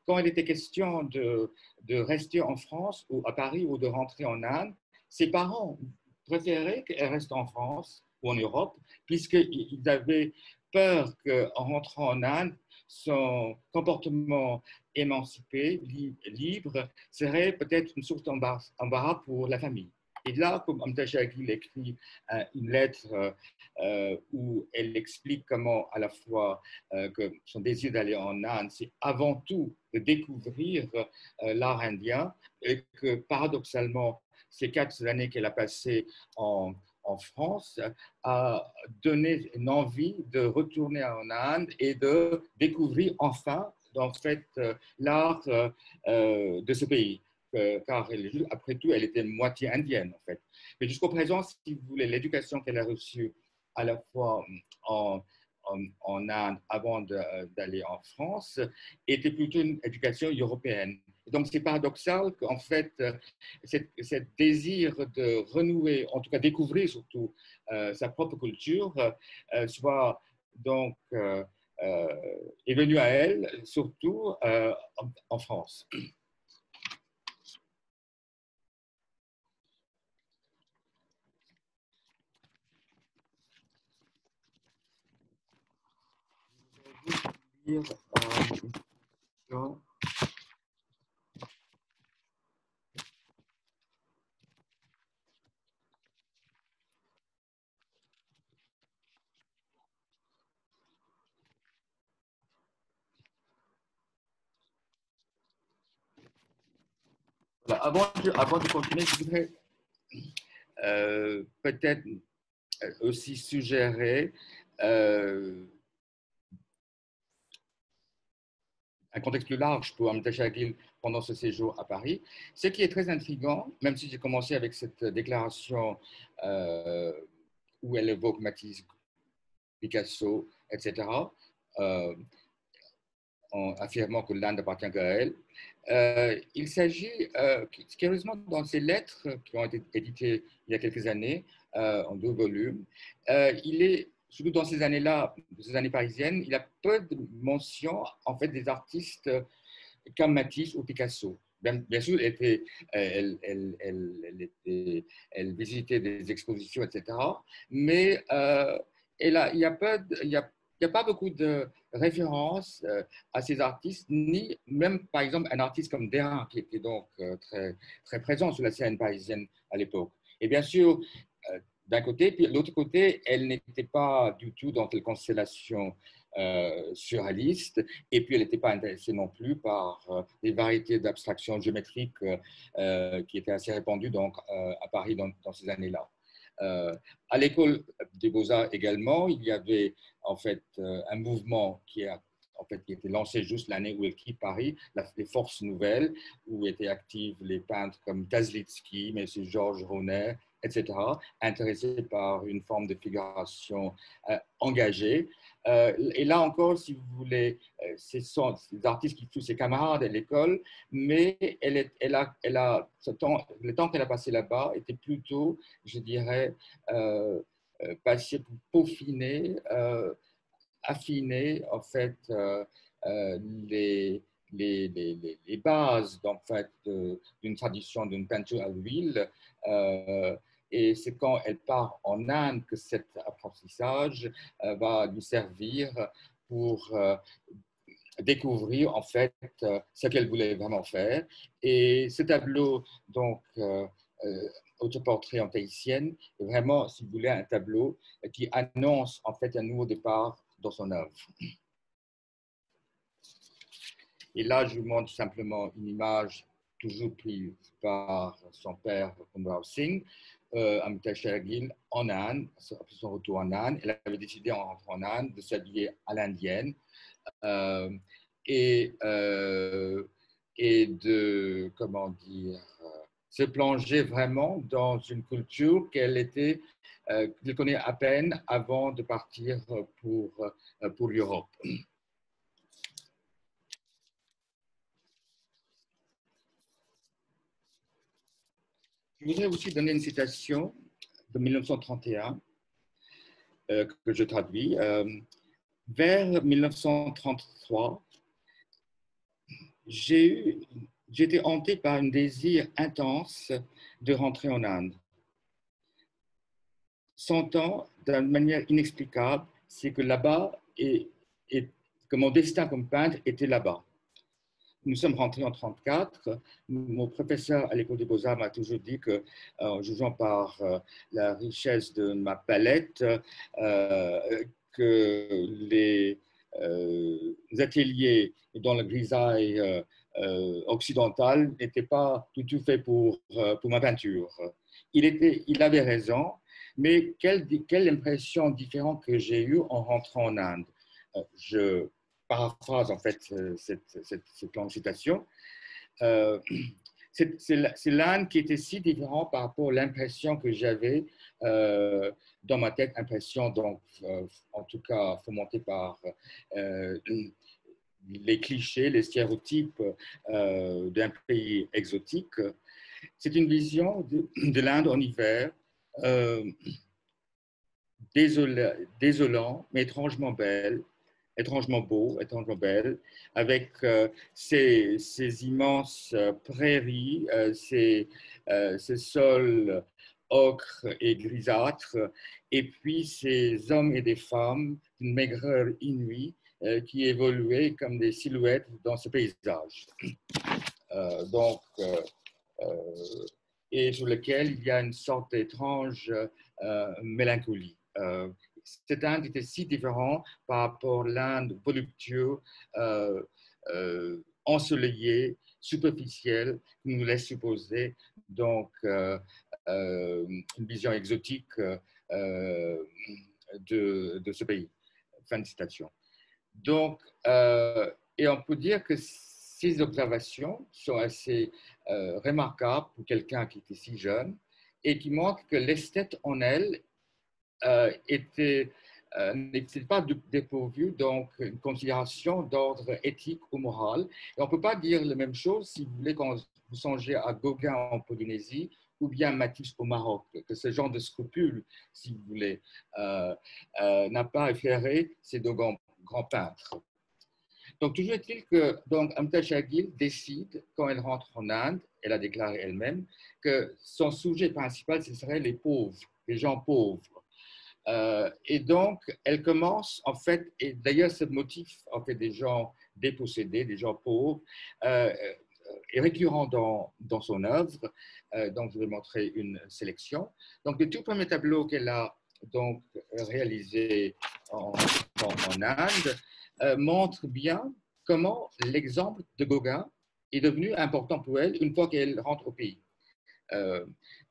quand il était question de rester en France ou à Paris ou de rentrer en Inde, ses parents préféraient qu'elle reste en France ou en Europe, puisqu'ils avaient peur qu'en rentrant en Inde, son comportement émancipé, libre, serait peut-être une source d'embarras pour la famille. Et là, comme Amta Shakil écrit une lettre où elle explique comment à la fois que son désir d'aller en Inde, c'est avant tout de découvrir l'art indien et que paradoxalement, ces 4 années qu'elle a passées en France a donné une envie de retourner en Inde et de découvrir enfin, en fait, l'art de ce pays. Car après tout, elle était moitié indienne, en fait. Mais jusqu'au présent, si vous voulez, l'éducation qu'elle a reçue à la fois en Inde avant d'aller en France était plutôt une éducation européenne. Donc, c'est paradoxal qu'en fait, cet désir de renouer, en tout cas découvrir surtout sa propre culture, soit donc est venu à elle, surtout en France. Voilà, avant de continuer, je voudrais peut-être aussi suggérer un contexte plus large pour Amta Shakil pendant ce séjour à Paris. Ce qui est très intriguant, même si j'ai commencé avec cette déclaration où elle évoque Matisse, Picasso, etc., en affirmant que l'Inde appartient qu'à elle. Il s'agit, curieusement, dans ces lettres qui ont été éditées il y a quelques années, en 2 volumes, il est, surtout dans ces années-là, ces années parisiennes, il a peu de mentions, en fait, des artistes comme Matisse ou Picasso. Bien sûr, elle visitait des expositions, etc. Mais il n'y a pas beaucoup de références à ces artistes, ni même, par exemple, un artiste comme Derain, qui était donc très, très présent sur la scène parisienne à l'époque. Et bien sûr, d'un côté, puis de l'autre côté, elle n'était pas du tout dans telle constellation surréaliste, et puis elle n'était pas intéressée non plus par des variétés d'abstractions géométriques qui étaient assez répandues donc, à Paris dans ces années-là. À l'école des Beaux-Arts également, il y avait en fait un mouvement qui était lancé juste l'année où elle quitte Paris, les Forces Nouvelles, où étaient actifs les peintres comme Kazlitsky, mais aussi Georges Rounet, etc., intéressés par une forme de figuration engagée. Et là encore, si vous voulez, ce sont des artistes qui sont ses camarades à l'école, mais le temps qu'elle a passé là-bas était plutôt, je dirais, passé pour peaufiner, affiner en fait les, les bases en fait, d'une tradition d'une peinture à l'huile. Et c'est quand elle part en Inde que cet apprentissage va lui servir pour découvrir en fait ce qu'elle voulait vraiment faire. Et ce tableau, donc, autoportrait en tahitienne, est vraiment, si vous voulez, un tableau qui annonce en fait un nouveau départ dans son œuvre. Et là, je vous montre simplement une image toujours prise par son père, Kunral Singh, Amita Shergill, en Inde, après son retour en Inde. Elle avait décidé, en rentrant en Inde, de s'habiller à l'indienne et de, comment dire, se plonger vraiment dans une culture qu'elle connaît à peine avant de partir pour l'Europe. Je voudrais aussi donner une citation de 1931 que je traduis. Vers 1933, j'ai été hanté par un désir intense de rentrer en Inde. Sentant d'une manière inexplicable, c'est que là-bas, que mon destin comme peintre était là-bas. nous sommes rentrés en 1934. Mon professeur à l'École des Beaux-Arts m'a toujours dit que, en jugeant par la richesse de ma palette, que les ateliers dans le grisaille occidental n'étaient pas tout fait pour ma peinture. Il avait raison, mais quelle impression différente que j'ai eue en rentrant en Inde. Je paraphrase en fait cette longue citation. C'est l'Inde qui était si différent par rapport à l'impression que j'avais dans ma tête, impression donc en tout cas fomentée par les clichés, les stéréotypes d'un pays exotique. C'est une vision de l'Inde en hiver, désolant, mais étrangement belle, étrangement beau, étrangement belle, avec ces immenses prairies, ces sols ocre et grisâtres, et puis ces hommes et des femmes d'une maigreur inouïe qui évoluaient comme des silhouettes dans ce paysage. Donc, et sur lequel il y a une sorte d'étrange mélancolie. Cette Inde était si différente par rapport à l'Inde voluptueuse, ensoleillée, superficielle, qui nous laisse supposer donc une vision exotique de ce pays. Fin de citation. Donc, et on peut dire que ces observations sont assez remarquables pour quelqu'un qui était si jeune et qui montrent que l'esthète en elle n'était pas dépourvu donc une considération d'ordre éthique ou moral. Et on ne peut pas dire la même chose si vous voulez quand vous songez à Gauguin en Polynésie ou bien Matisse au Maroc, que ce genre de scrupule, si vous voulez, n'a pas effleuré ces deux grands peintres. Donc, toujours est-il que Amta Chagil décide, quand elle rentre en Inde, elle a déclaré elle-même, que son sujet principal, ce serait les pauvres, les gens pauvres. Et donc, elle commence, en fait, et d'ailleurs, ce motif, en fait, des gens dépossédés, des gens pauvres, est récurrent dans son œuvre. Donc, je vais montrer une sélection. Donc, le tout premier tableau qu'elle a donc réalisé en Inde montre bien comment l'exemple de Gauguin est devenu important pour elle une fois qu'elle rentre au pays.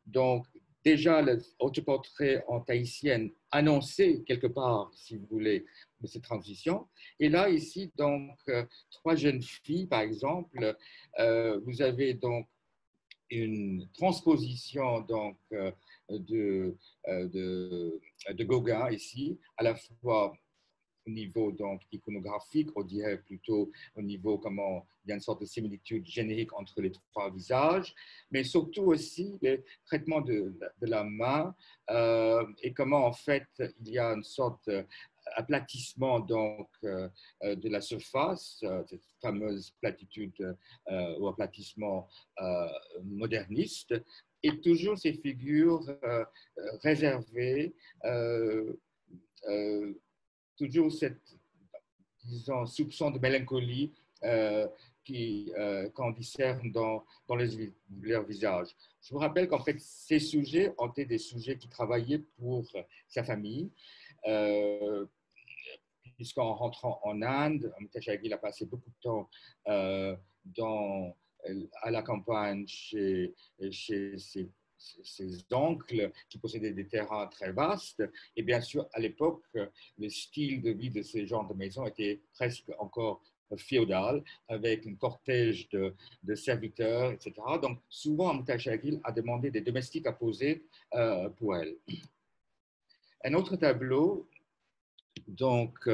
Donc, déjà, l'autoportrait en tahitienne annonçait quelque part, si vous voulez, de cette transition. Et là, ici, donc, trois jeunes filles, par exemple, vous avez donc une transposition donc, de Gauguin ici, à la fois au niveau donc iconographique, on dirait plutôt au niveau comment il y a une sorte de similitude générique entre les trois visages, mais surtout aussi le traitement de la main et comment en fait il y a une sorte d'aplatissement donc de la surface, cette fameuse platitude ou aplatissement moderniste, et toujours ces figures réservées. Toujours cette, disons, soupçon de mélancolie qu'on discerne dans leur visage. Je vous rappelle qu'en fait, ces sujets ont été des sujets qui travaillaient pour sa famille. Puisqu'en rentrant en Inde, Amta Chagil a passé beaucoup de temps à la campagne chez ses oncles qui possédaient des terrains très vastes. Et bien sûr, à l'époque, le style de vie de ces genres de maisons était presque encore féodal, avec un cortège de serviteurs, etc. Donc, souvent, Amta Chagil a demandé des domestiques à poser pour elle. Un autre tableau, donc,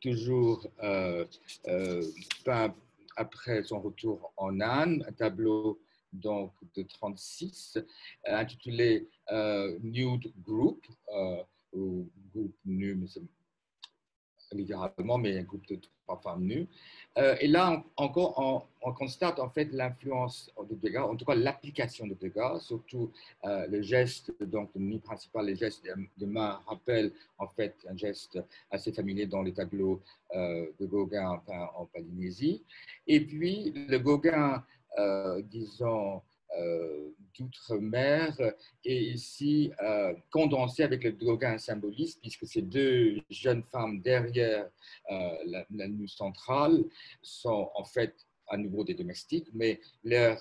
toujours peint après son retour en Inde, un tableau donc de 1936, intitulé Nude Group, ou groupe nu, mais littéralement, mais un groupe de 3 femmes nues. Et là, encore, on constate en fait l'influence de Degas, en tout cas l'application de Degas, surtout le geste, donc le menu principal, les gestes de main rappellent en fait un geste assez familier dans les tableaux de Gauguin en Polynésie. Et puis le Gauguin, disons, d'outre-mer est ici condensé avec le Gauguin symboliste, puisque ces deux jeunes femmes derrière la nue centrale sont en fait à nouveau des domestiques, mais leur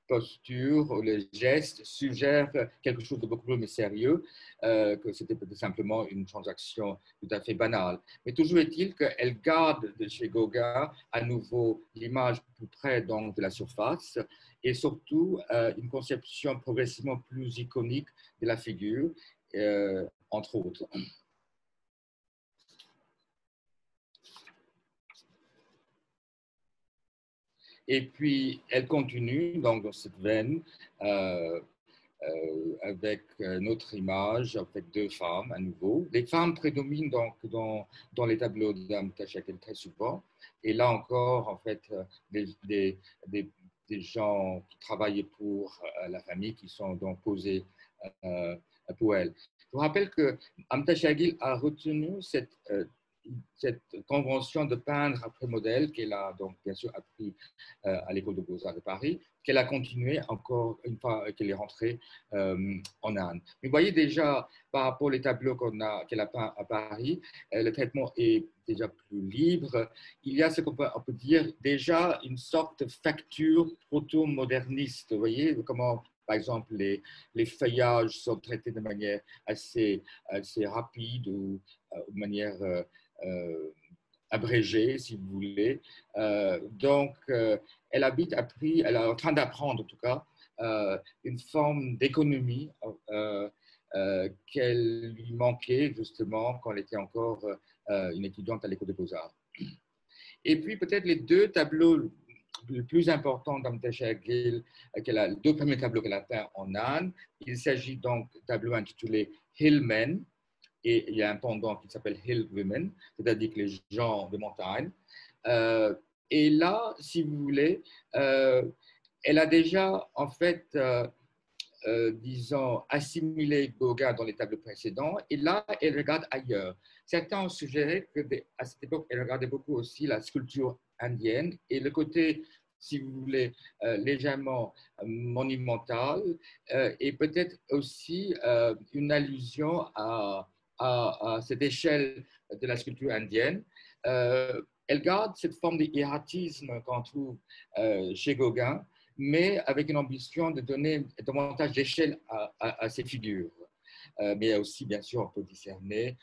posture, les gestes suggèrent quelque chose de beaucoup plus sérieux, que c'était peut-être simplement une transaction tout à fait banale. Mais toujours est-il qu'elle garde de chez Gauguin à nouveau l'image plus près donc, de la surface et surtout une conception progressivement plus iconique de la figure, entre autres. Et puis, elle continue donc, dans cette veine avec notre image, avec deux femmes à nouveau. Les femmes prédominent donc dans les tableaux d'Amta Chakel très souvent. Et là encore, en fait, des gens qui travaillaient pour la famille qui sont donc posés pour elle. Je vous rappelle que Amta Chakel a retenu cette convention de peindre après modèle qu'elle a donc bien sûr appris à l'école de Beaux-Arts de Paris, qu'elle a continué encore une fois qu'elle est rentrée en Inde. Mais vous voyez déjà, par rapport aux tableaux qu'elle a peints à Paris, le traitement est déjà plus libre. Il y a ce qu'on peut dire déjà une sorte de facture proto-moderniste. Vous voyez comment, par exemple, les feuillages sont traités de manière assez rapide ou de manière abrégée, si vous voulez. Donc, elle est en train d'apprendre en tout cas, une forme d'économie qu'elle lui manquait justement quand elle était encore une étudiante à l'école des Beaux-Arts. Et puis peut-être les deux tableaux les plus importants d'Amtasha Gill, les deux premiers tableaux qu'elle a peints en Inde. Il s'agit donc d'un tableau intitulé Hillmen, et il y a un pendant qui s'appelle Hill Women, c'est-à-dire que les gens de montagne. Et là, si vous voulez, elle a déjà en fait disons, assimilé Gauguin dans les tableaux précédents, et là, elle regarde ailleurs. Certains ont suggéré qu'à cette époque, elle regardait beaucoup aussi la sculpture indienne, et le côté, si vous voulez, légèrement monumental, et peut-être aussi une allusion à cette échelle de la sculpture indienne. Elle garde cette forme de hiératisme qu'on trouve chez Gauguin, mais avec une ambition de donner davantage d'échelle à ces figures. Mais aussi, bien sûr, on peut discerner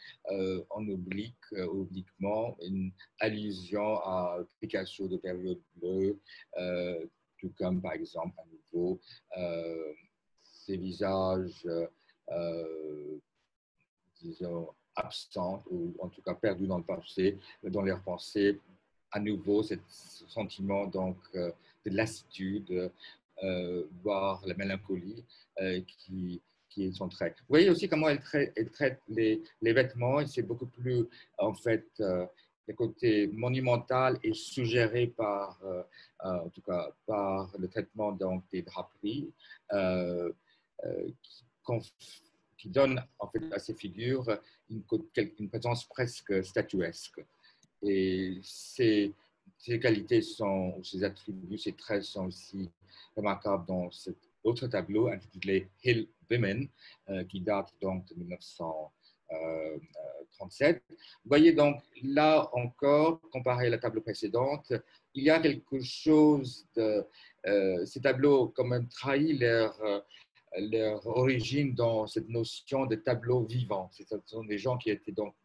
en obliquement une allusion à Picasso de période bleue, tout comme, par exemple, à nouveau, ces visages, disons, absents, ou en tout cas perdus dans leur pensée, à nouveau, ce sentiment donc, de lassitude, voire la mélancolie qui est son trait. Vous voyez aussi comment elle traite les vêtements, et c'est beaucoup plus, en fait, le côté monumental et suggéré par, en tout cas, par le traitement donc, des draperies, qui donne en fait à ces figures une présence presque statuesque. Et ces qualités ces attributs, ces traits sont aussi remarquables dans cet autre tableau intitulé Hill Women, qui date donc de 1937. Vous voyez donc là encore, comparé à la table précédente, il y a quelque chose de... ces tableaux quand même trahissent leur origine dans cette notion de tableau vivant. Ce sont des gens qui étaient donc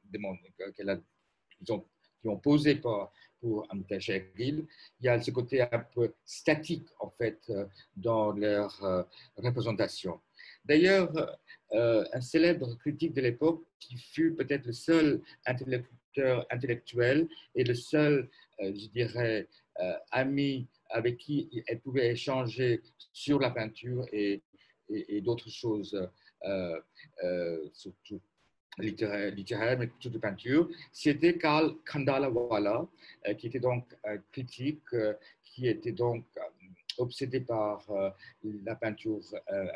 qui ont posé pour Amta Chakel. Il y a ce côté un peu statique, en fait, dans leur représentation. D'ailleurs, un célèbre critique de l'époque, qui fut peut-être le seul intellectuel et le seul, je dirais, ami avec qui elle pouvait échanger sur la peinture et d'autres choses, surtout littéraire, mais plutôt de peinture, c'était Karl Kandalawala, qui était donc un critique qui était donc obsédé par la peinture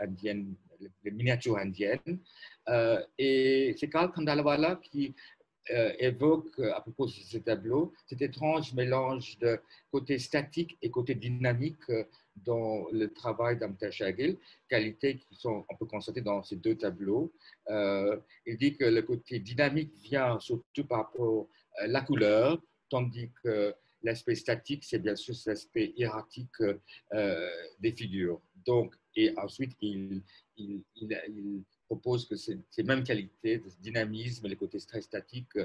indienne, les miniatures indiennes. Et c'est Karl Kandalawala qui évoque à propos de ce tableau cet étrange mélange de côté statique et côté dynamique dans le travail d'Amita Chagil, qualités qui sont, on peut constater dans ces deux tableaux. Il dit que le côté dynamique vient surtout par rapport à la couleur, tandis que l'aspect statique, c'est bien sûr l'aspect hiératique des figures. Donc, et ensuite, il propose que ces mêmes qualités, de dynamisme, les côtés très statiques,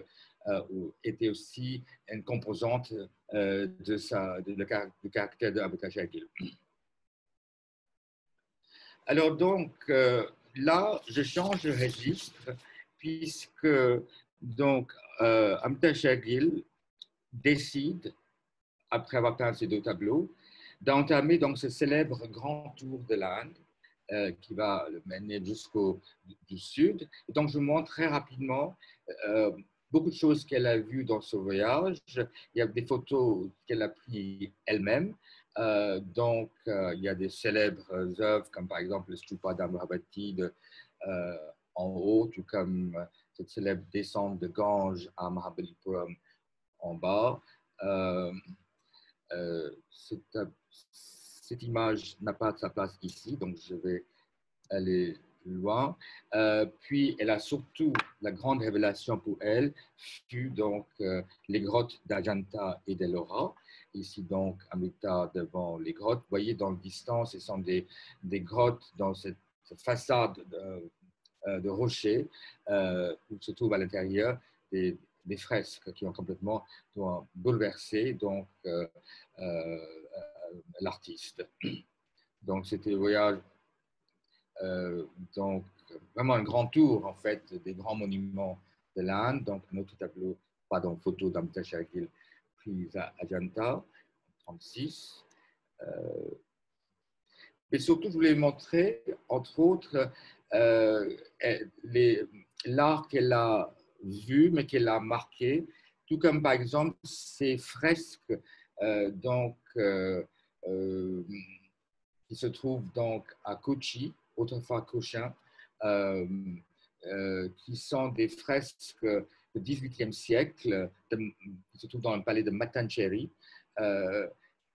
étaient aussi une composante du caractère d'Amita Chagil. Alors donc, là, je change de registre puisque donc Amita Chagil décide, après avoir peint ces deux tableaux, d'entamer donc ce célèbre grand tour de l'Inde qui va le mener jusqu'au du sud. Et donc, je montre très rapidement beaucoup de choses qu'elle a vues dans ce voyage. Il y a des photos qu'elle a prises elle-même. Donc, il y a des célèbres œuvres, comme par exemple le Stupa d'Amravati en haut, tout comme cette célèbre descente de Gange à Mahabalipuram en bas. Cette image n'a pas sa place ici, donc je vais aller loin. Puis, elle a surtout, la grande révélation pour elle fut donc les grottes d'Ajanta et d'Ellora. Ici, donc, Amrita devant les grottes. Vous voyez, dans le distance, ce sont des grottes dans cette façade de rochers où se trouvent à l'intérieur des fresques qui ont complètement bouleversé donc, l'artiste. Donc, c'était le voyage, donc vraiment un grand tour en fait des grands monuments de l'Inde. Donc, un autre tableau, pardon, photo d'Amita Chagil prise à Ajanta, 36. Mais surtout, je voulais montrer, entre autres, l'art qu'elle a vu, mais qu'elle a marqué, tout comme par exemple ces fresques donc, qui se trouvent donc à Kochi, autrefois Cochin, qui sont des fresques du XVIIIe siècle, qui se trouvent dans le palais de Mattancheri,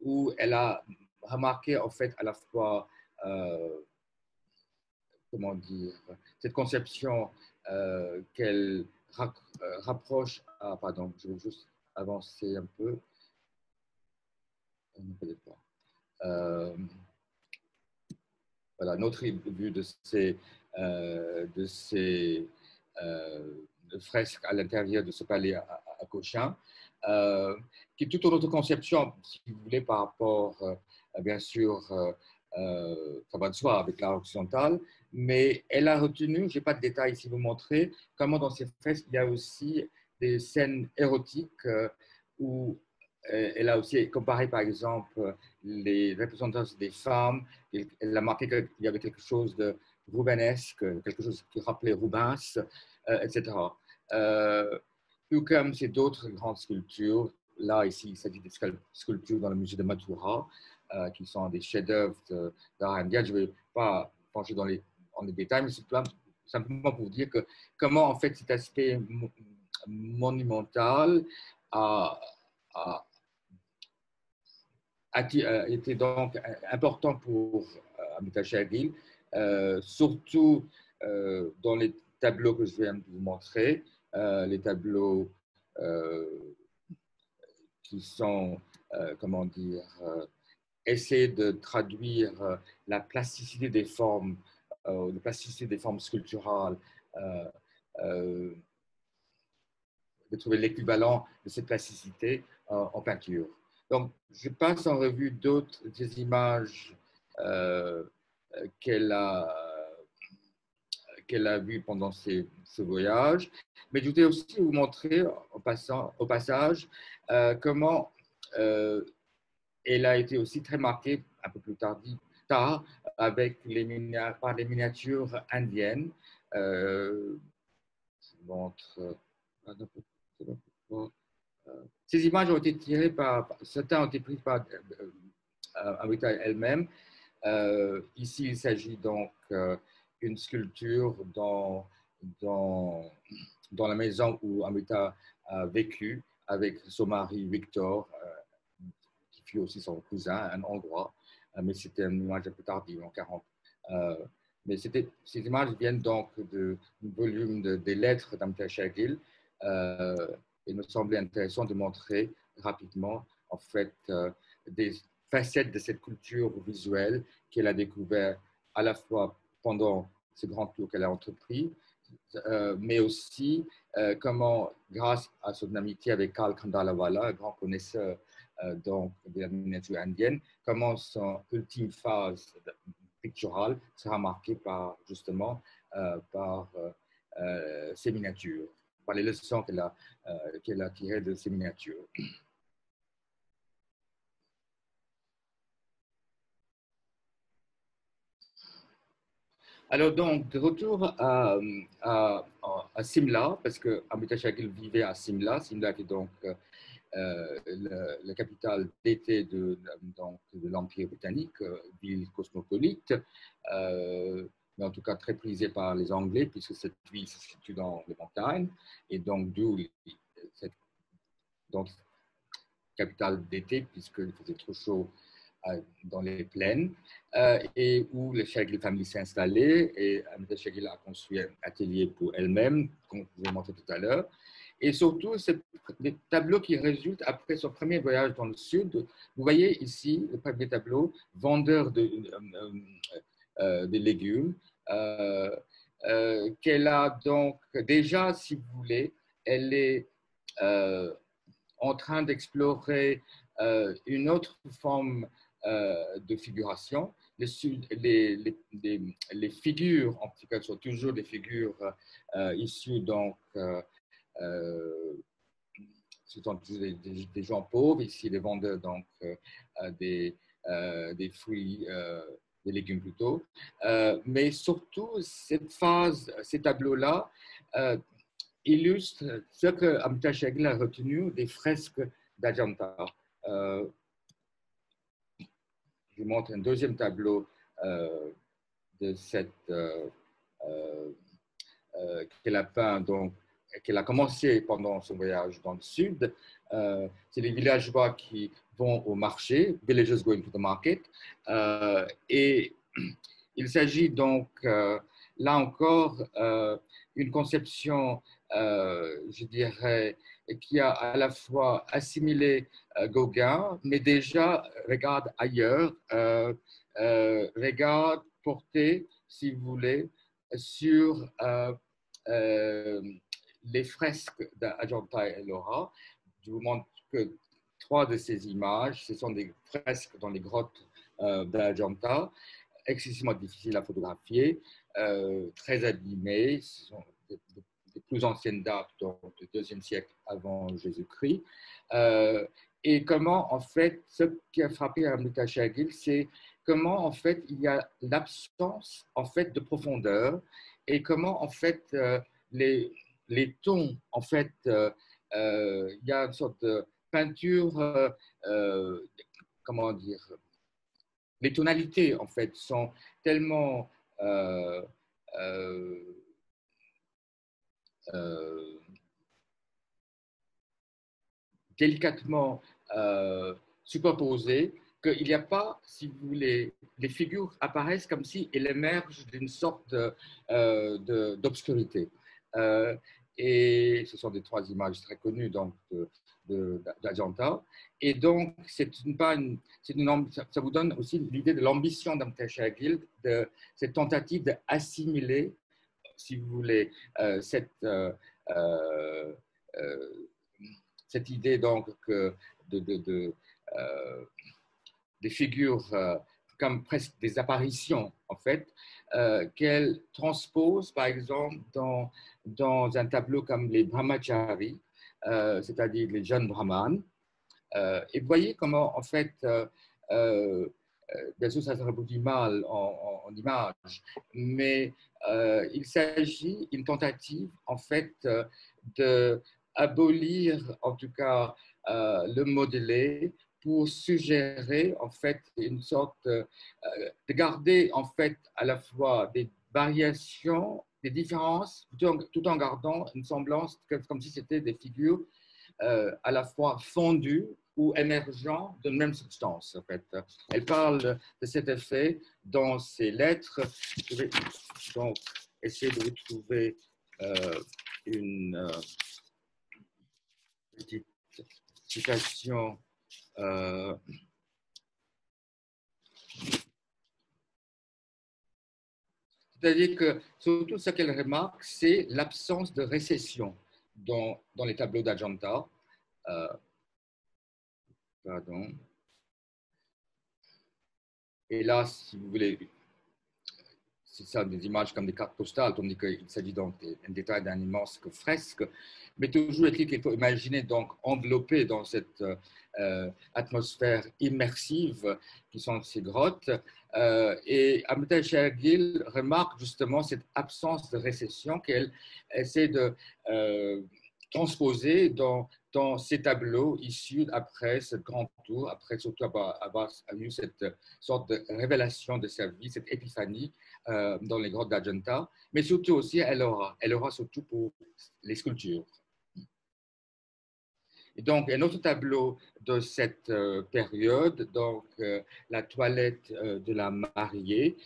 où elle a remarqué en fait à la fois comment dire, cette conception qu'elle rapproche. Ah, pardon, je vais juste avancer un peu. Peut-être pas. Voilà, notre vue de ces fresques à l'intérieur de ce palais à Cochin, qui est toute une autre conception, si vous voulez, par rapport, bien sûr, ça va de soi avec l'art occidental, mais elle a retenu, je n'ai pas de détails ici vous montrer, comment dans ces fresques, il y a aussi des scènes érotiques où elle a aussi comparé, par exemple, les représentances des femmes. Elle a marqué qu'il y avait quelque chose de roubenesque, quelque chose qui rappelait Rubens, etc. Tout comme ces d'autres grandes sculptures. Là, ici, il s'agit des sculptures dans le musée de Mathura, qui sont des chefs-d'œuvre d'art indien. Je ne vais pas pencher dans les détails, mais c'est simplement pour vous dire que comment, en fait, cet aspect monumental a était donc important pour Amita Chagil, surtout dans les tableaux que je viens de vous montrer, les tableaux qui sont, comment dire, essayer de traduire la plasticité des formes, sculpturales, de trouver l'équivalent de cette plasticité en peinture. Donc, je passe en revue d'autres des images qu'elle a vues pendant ce voyage. Mais je voudrais aussi vous montrer au passage comment elle a été aussi très marquée un peu plus tard avec par les miniatures indiennes. Je montre. Ces images ont été tirées certains ont été pris par Amrita elle-même. Ici, il s'agit donc d'une sculpture dans la maison où Amrita a vécu avec son mari Victor, qui fut aussi son cousin, un Hongrois, mais c'était une image un peu tardive, en 40. Mais ces images viennent donc du volume des lettres d'Amrita Shergill. Il me semblait intéressant de montrer rapidement, en fait, des facettes de cette culture visuelle qu'elle a découvert à la fois pendant ce grand tour qu'elle a entrepris, mais aussi comment, grâce à son amitié avec Karl Kandalavala, un grand connaisseur donc, de la miniature indienne, comment son ultime phase picturale sera marquée justement par ces miniatures, par les leçons qu'elle a tirées de ces miniatures. Alors donc, de retour à Simla, parce que Amrita Shergill vivait à Simla. Simla était donc la capitale d'été de l'Empire britannique, ville cosmopolite, mais en tout cas très prisée par les Anglais, puisque cette ville se situe dans les montagnes, et donc d'où cette capitale d'été, puisqu'il faisait trop chaud dans les plaines, et où le Shergill Family s'est installé, et Amrita Shergill a construit un atelier pour elle-même, comme je vous ai montré tout à l'heure. Et surtout, c'est des tableaux qui résultent après son premier voyage dans le sud. Vous voyez ici le premier tableau, vendeur de légumes, qu'elle a donc déjà, si vous voulez, elle est en train d'explorer une autre forme de figuration. Les figures, en tout cas, sont toujours des figures issues donc ce sont des gens pauvres, ici des vendeurs donc, des fruits, des légumes plutôt. Mais surtout, cette phase, ces tableaux-là illustrent ce que Amrita Shergill a retenu des fresques d'Ajanta. Je vous montre un deuxième tableau de cette qu'elle a peint donc qu'elle a commencé pendant son voyage dans le sud. C'est les villageois qui vont au marché, villagers going to the market. Et il s'agit donc, là encore, une conception, je dirais, qui a à la fois assimilé Gauguin, mais déjà regarde ailleurs, regarde porté, si vous voulez, sur les fresques d'Ajanta et Ellora. Je vous montre que 3 de ces images, ce sont des fresques dans les grottes d'Ajanta, excessivement difficiles à photographier, très abîmées. Ce sont des plus anciennes dates, donc du IIe siècle avant Jésus-Christ. Et comment, en fait, ce qui a frappé Amrita Shergill, c'est comment, en fait, il y a l'absence, en fait, de profondeur et comment, en fait, les tons, en fait, il y a une sorte de peinture, comment dire, les tonalités, en fait, sont tellement délicatement superposées qu'il n'y a pas, si vous voulez, les figures apparaissent comme si elles émergent d'une sorte d'obscurité. Et ce sont des 3 images très connues donc, d'Ajanta. Et donc, ça vous donne aussi l'idée de l'ambition d'Amrita Shergill, de cette tentative d'assimiler, si vous voulez, cette idée donc des figures comme presque des apparitions, en fait, qu'elle transpose, par exemple, dans un tableau comme les Brahmacharis, c'est-à-dire les jeunes brahmanes. Et vous voyez comment, en fait, bien sûr, ça se reproduit mal en images, mais il s'agit d'une tentative, en fait, d'abolir, en tout cas, le modelé pour suggérer, en fait, une sorte de garder, en fait, à la fois des variations, des différences, tout en gardant une semblance, comme si c'était des figures à la fois fondu ou émergent d'une même substance. En fait. Elle parle de cet effet dans ses lettres. Je vais donc essayer de vous trouver une petite citation. C'est-à-dire que surtout ce qu'elle remarque, c'est l'absence de récession dans les tableaux d'Ajanta. Pardon. Et là, si vous voulez, c'est ça, des images comme des cartes postales, tandis qu'il s'agit donc d'un détail d'un immense fresque. Mais toujours est-il qu'il faut imaginer donc enveloppé dans cette atmosphère immersive qui sont ces grottes. Et Amrita Shergill remarque justement cette absence de récession qu'elle essaie de transposer dans ces tableaux issus après ce grand tour, après surtout avoir eu cette sorte de révélation de sa vie, cette épiphanie dans les grottes d'Ajanta, mais surtout aussi, elle aura surtout pour les sculptures. Et donc, un autre tableau de cette période, donc la toilette de la mariée,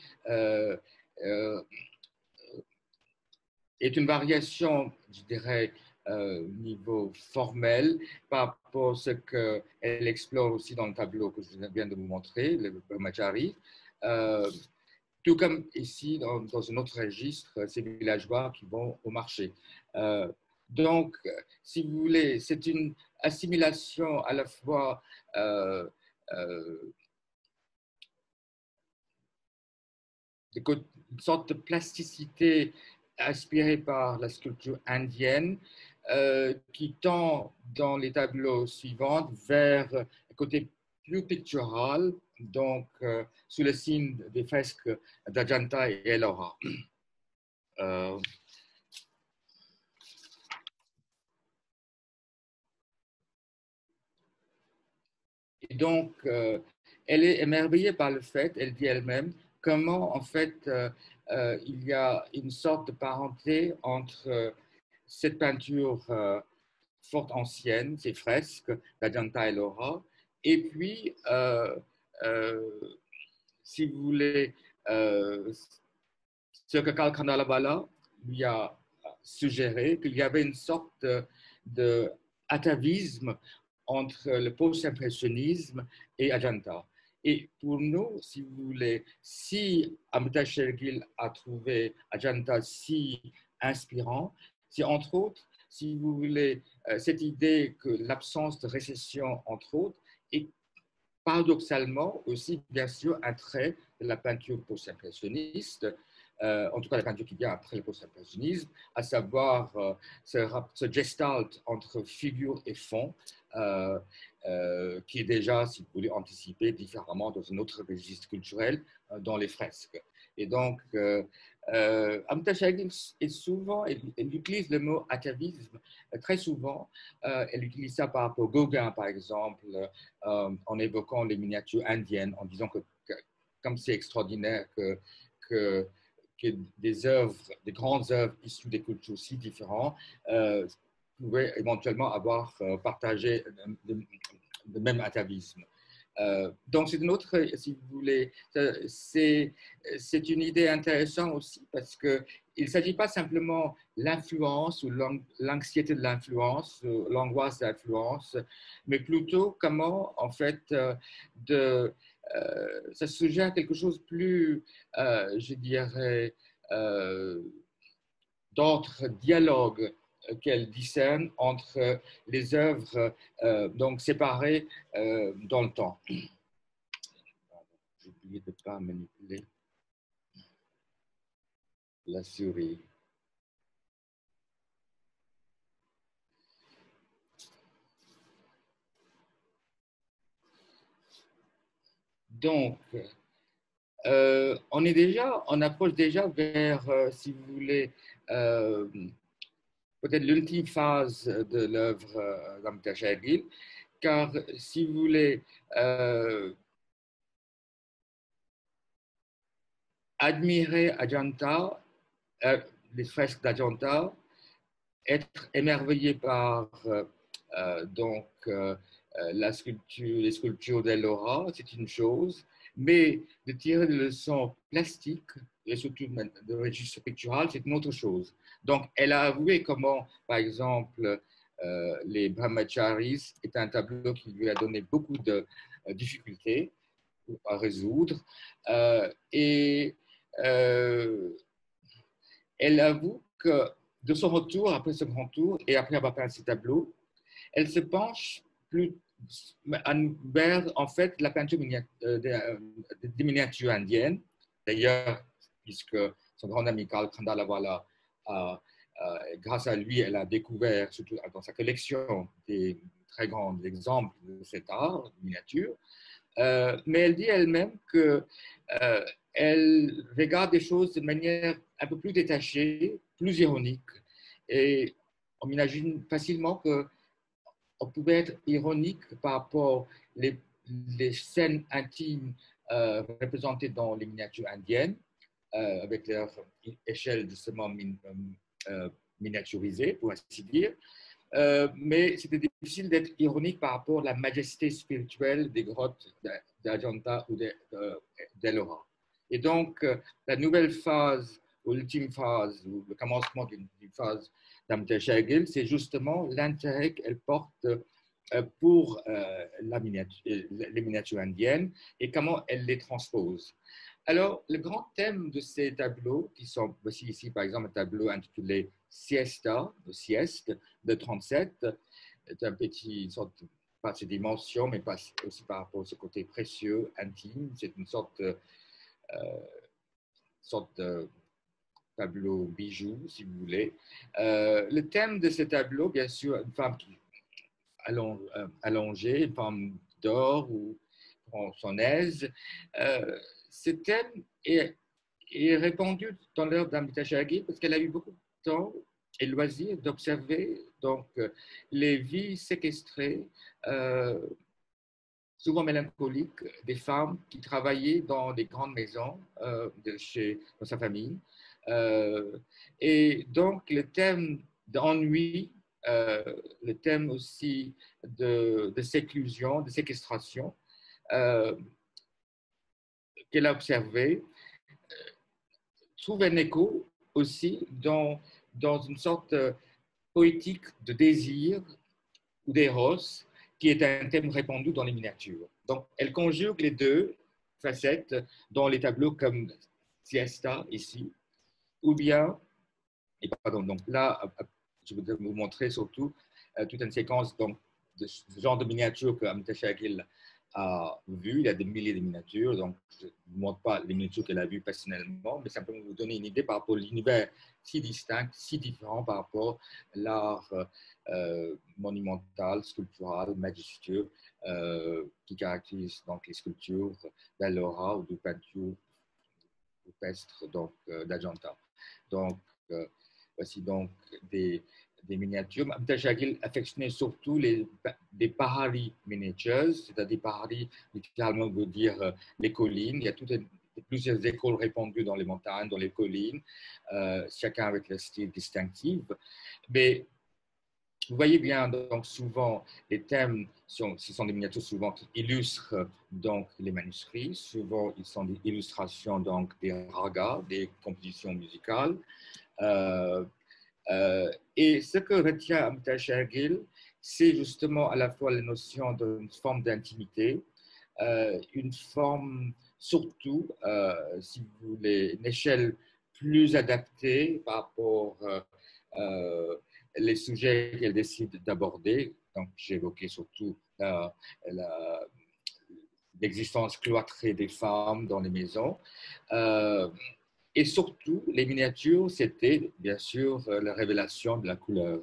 est une variation, je dirais, niveau formel par rapport à ce qu'elle explore aussi dans le tableau que je viens de vous montrer, le Brahmachari. Tout comme ici, dans un autre registre, ces villageois qui vont au marché. Donc, si vous voulez, c'est une assimilation à la fois une sorte de plasticité inspirée par la sculpture indienne qui tend dans les tableaux suivants vers un côté plus pictural, donc sous le signe des fresques d'Ajanta et Ellora. Et donc, elle est émerveillée par le fait, elle dit elle-même, comment en fait il y a une sorte de parenté entre cette peinture forte ancienne, ces fresques d'Ajanta et Ellora, et puis, si vous voulez, ce que Karl Kandalabala lui a suggéré, qu'il y avait une sorte d'atavisme entre le post-impressionnisme et Ajanta. Et pour nous, si vous voulez, si Amrita Shergill a trouvé Ajanta si inspirant, c'est entre autres, si vous voulez, cette idée que l'absence de récession, entre autres, est paradoxalement aussi, bien sûr, un trait de la peinture post-impressionniste, en tout cas la peinture qui vient après le post-impressionnisme, à savoir ce gestalt entre figure et fond, qui est déjà, si vous voulez, anticipé différemment dans un autre registre culturel, dans les fresques. Et donc, Amrita Shergill est souvent, elle utilise le mot atavisme très souvent. Elle utilise ça par rapport à Gauguin, par exemple, en évoquant les miniatures indiennes, en disant que comme c'est extraordinaire que des œuvres, des grandes œuvres issues des cultures si différentes, pouvaient éventuellement avoir partagé le même atavisme. Donc, c'est une autre, si vous voulez, c'est une idée intéressante aussi parce qu'il ne s'agit pas simplement l'influence ou l'anxiété de l'influence, l'angoisse de l'influence, mais plutôt comment, en fait, ça suggère quelque chose de plus, je dirais, d'ordre dialogue qu'elle discerne entre les œuvres donc séparées dans le temps. J'ai oublié de ne pas manipuler la souris. Donc, on approche déjà vers, si vous voulez, peut-être l'ultime phase de l'œuvre d'Amita Chagil, car si vous voulez admirer Ajanta, les fresques d'Ajanta, être émerveillé par les sculptures d'Ellora, c'est une chose, mais de tirer des leçons plastiques et surtout de registre pictural, c'est une autre chose. Donc, elle a avoué comment, par exemple, les Brahmacharis est un tableau qui lui a donné beaucoup de difficultés à résoudre. Et elle avoue que de son retour, après ce grand tour, et après avoir peint ces tableaux, elle se penche plus vers, en fait, la peinture des miniatures indiennes. D'ailleurs, puisque son grand ami Karl Kandalavala, grâce à lui, elle a découvert, surtout dans sa collection, des très grands exemples de cet art, miniature. Mais elle dit elle-même que elle regarde des choses de manière un peu plus détachée, plus ironique. Et on imagine facilement qu'on pouvait être ironique par rapport les scènes intimes représentées dans les miniatures indiennes, avec leur échelle justement miniaturisée, pour ainsi dire. Mais c'était difficile d'être ironique par rapport à la majesté spirituelle des grottes d'Ajanta ou d'Ellora. Et donc, la nouvelle phase, ou l'ultime phase, ou le commencement d'une phase d'Amita Chagil, c'est justement l'intérêt qu'elle porte pour les miniatures indiennes et comment elle les transpose. Alors, le grand thème de ces tableaux, qui sont voici ici par exemple un tableau intitulé Siesta, de sieste, de 37, est un petit, sorte, pas ses dimensions, mais pas aussi par rapport à ce côté précieux, intime. C'est une sorte de tableau bijou, si vous voulez. Le thème de ce tableau, bien sûr, une femme qui allongée, une femme d'or ou prend son aise. Ce thème est répandu dans l'œuvre d'Amita Chagil parce qu'elle a eu beaucoup de temps et loisir d'observer donc les vies séquestrées, souvent mélancoliques, des femmes qui travaillaient dans des grandes maisons dans sa famille. Et donc le thème d'ennui, le thème aussi de séclusion, de séquestration qu'elle a observé, trouve un écho aussi dans une sorte poétique de désir ou d'éros, qui est un thème répandu dans les miniatures. Donc, elle conjugue les deux facettes dans les tableaux comme Siesta, ici, ou bien, et pardon, donc là, je voudrais vous montrer surtout toute une séquence donc, de ce genre de miniatures que Amita Chagil a vu. Il y a des milliers de miniatures, donc je ne vous montre pas les miniatures qu'elle a vues personnellement, mais simplement vous donner une idée par rapport à l'univers si distinct, si différent par rapport à l'art monumental, sculptural, majestueux qui caractérise donc les sculptures d'Ellora ou de peinture rupestre d'Ajanta. Donc, voici donc des miniatures. Amita Chagil affectionnait surtout des Pahari miniatures, c'est-à-dire Pahari, littéralement veut dire les collines. Il y a plusieurs écoles répandues dans les montagnes, dans les collines, chacun avec leur style distinctif. Mais vous voyez bien, donc souvent, les thèmes, ce sont des miniatures souvent qui illustrent donc les manuscrits. Souvent, ils sont des illustrations donc des ragas, des compositions musicales. Et ce que retient Amita Chagil, c'est justement à la fois la notion d'une forme d'intimité, une forme surtout, si vous voulez, une échelle plus adaptée par rapport les sujets qu'elle décide d'aborder. Donc, j'ai évoqué surtout l'existence cloîtrée des femmes dans les maisons. Et surtout, les miniatures, c'était bien sûr la révélation de la couleur.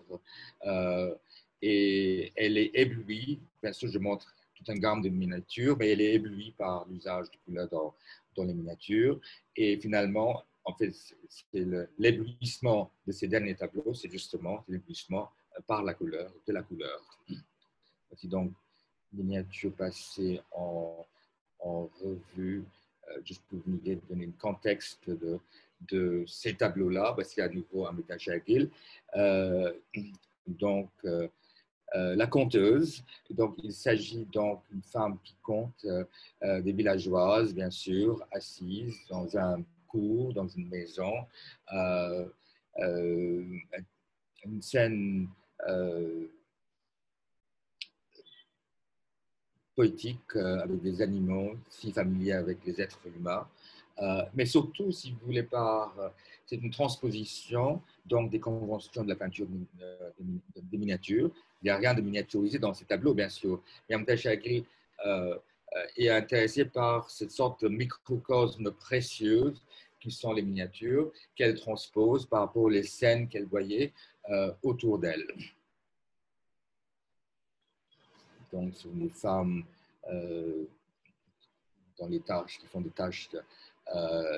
Et elle est éblouie. Bien sûr, je montre toute une gamme de miniatures, mais elle est éblouie par l'usage de couleurs dans les miniatures. Et finalement, en fait, c'est l'éblouissement de ces derniers tableaux, c'est justement l'éblouissement par la couleur, de la couleur. Voici donc miniatures passées en revue, juste pour vous donner un contexte de ces tableaux-là. Voici à nouveau Amrita Shergill. Donc, la conteuse. Donc, il s'agit donc d'une femme qui compte des villageoises, bien sûr, assises dans un cours, dans une maison. Une scène poétique avec des animaux, si familiers avec les êtres humains. Mais surtout, si vous voulez, c'est une transposition donc, des conventions de la peinture des miniatures. Il n'y a rien de miniaturisé dans ces tableaux, bien sûr. Et Amrita Shergill est intéressée par cette sorte de microcosme précieuse qui sont les miniatures qu'elle transpose par rapport aux scènes qu'elle voyait autour d'elle. Donc, ce sont des femmes dans les tâches, qui font des tâches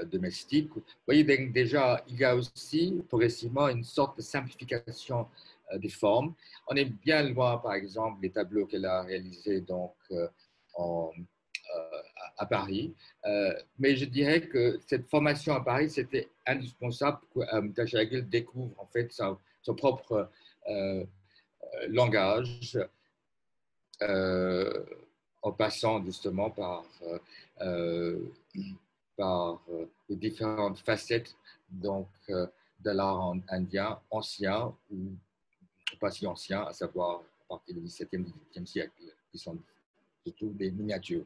domestiques. Vous voyez, déjà, il y a aussi progressivement une sorte de simplification des formes. On est bien loin, par exemple, des tableaux qu'elle a réalisés donc, à Paris. Mais je dirais que cette formation à Paris, c'était indispensable pour que Amrita Shergill découvre en fait son propre langage en passant justement par les différentes facettes donc, de l'art indien ancien ou pas si ancien, à savoir à partir du XVIIe, XVIIIe siècle, qui sont surtout des miniatures.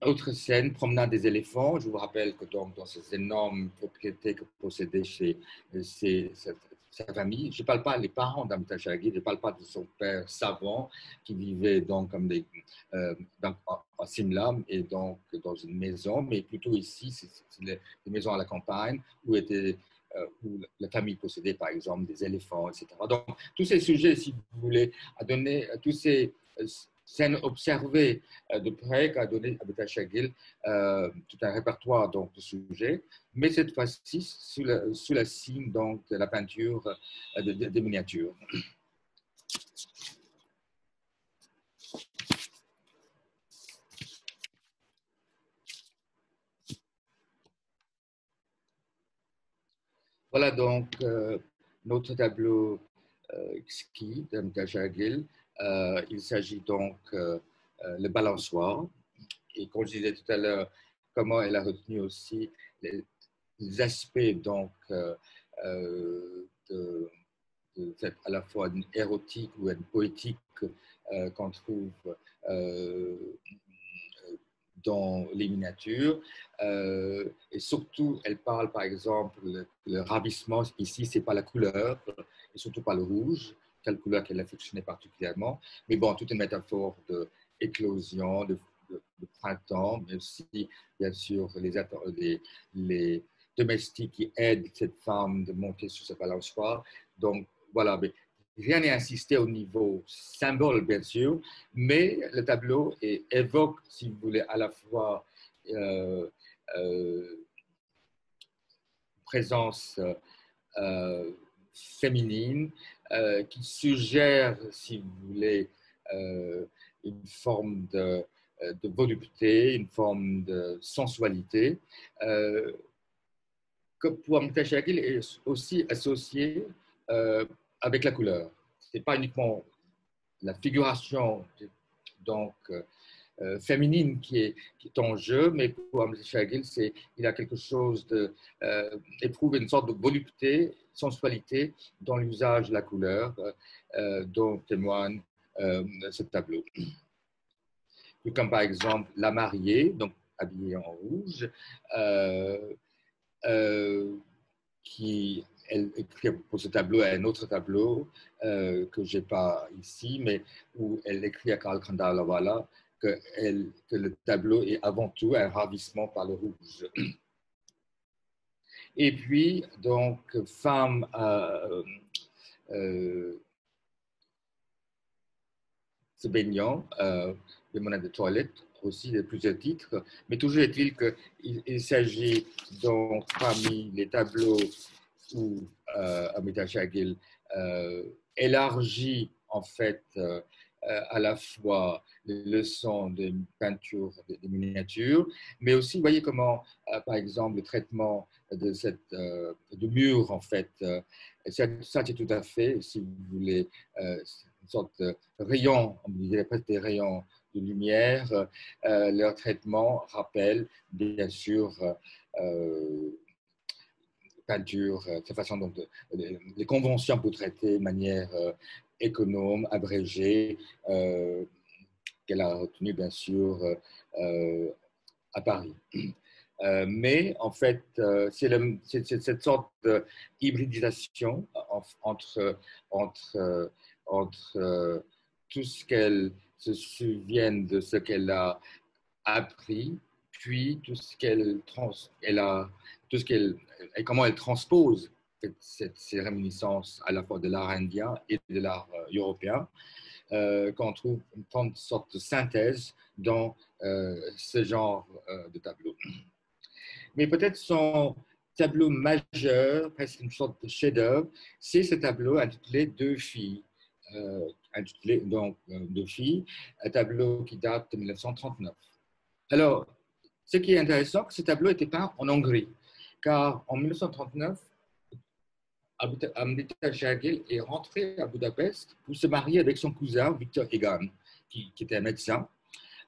Autre scène, promenade des éléphants. Je vous rappelle que donc, dans ces énormes propriétés que possédait sa famille, je ne parle pas des parents d'Amrita Shergill, je ne parle pas de son père savant qui vivait donc comme à Simla et donc dans une maison, mais plutôt ici, c'est des maisons à la campagne où la famille possédait par exemple des éléphants, etc. Donc tous ces sujets, si vous voulez, à donner tous ces scènes observées de près qu'a donné Amrita Shergill tout un répertoire donc, de sujets, mais cette fois-ci sous la signe donc, de la peinture des miniatures. Voilà donc notre tableau ski d'Amrita Shergill. Il s'agit donc le balançoire. Et comme je disais tout à l'heure, comment elle a retenu aussi les aspects donc, à la fois une érotique ou une poétique qu'on trouve dans les miniatures. Et surtout, elle parle par exemple, le ravissement, ici, ce n'est pas la couleur, et surtout pas le rouge, quelle couleur qu'elle affectionnait particulièrement, mais bon, toute une métaphore d'éclosion, de printemps, mais aussi, bien sûr, les domestiques qui aident cette femme de monter sur ce balançoire. Donc, voilà, mais rien n'est insisté au niveau symbole, bien sûr, mais le tableau évoque, si vous voulez, à la fois présence féminine qui suggère, si vous voulez, une forme de volupté, une forme de sensualité, que pour Amrita Shergill est aussi associé avec la couleur. Ce n'est pas uniquement la figuration donc, féminine qui est en jeu, mais pour Amrita Shergill, il a quelque chose éprouve une sorte de volupté, sensualité dans l'usage de la couleur dont témoigne ce tableau. Comme par exemple la mariée, donc habillée en rouge, qui elle écrit pour ce tableau un autre tableau que je n'ai pas ici, mais où elle écrit à Karl Kandalavala que le tableau est avant tout un ravissement par le rouge. Et puis, donc, femme se baignant, des monades de toilette aussi, de plusieurs titres. Mais toujours est-il qu'il s'agit donc parmi les tableaux où Amrita Shagil élargit en fait à la fois les leçons de peinture de miniatures, mais aussi, vous voyez comment, par exemple, le traitement de mur, en fait, ça c'est tout à fait, si vous voulez, une sorte de rayon, on dirait presque des rayons de lumière, leur traitement rappelle bien sûr peinture, cette façon dont les conventions pour traiter de manière économe, abrégée, qu'elle a retenue bien sûr à Paris. Mais en fait, c'est cette sorte d'hybridisation entre tout ce qu'elle se souvienne de ce qu'elle a appris, puis tout ce et comment elle transpose ces réminiscences à la fois de l'art indien et de l'art européen, qu'on trouve une sorte de synthèse dans ce genre de tableau. Mais peut-être son tableau majeur, presque une sorte de chef-d'œuvre, c'est ce tableau intitulé Deux filles. Intitulé donc Deux filles, un tableau qui date de 1939. Alors, ce qui est intéressant, c'est que ce tableau était peint en Hongrie, car en 1939, Amrita Shagil est rentrée à Budapest pour se marier avec son cousin Victor Egan, qui était un médecin,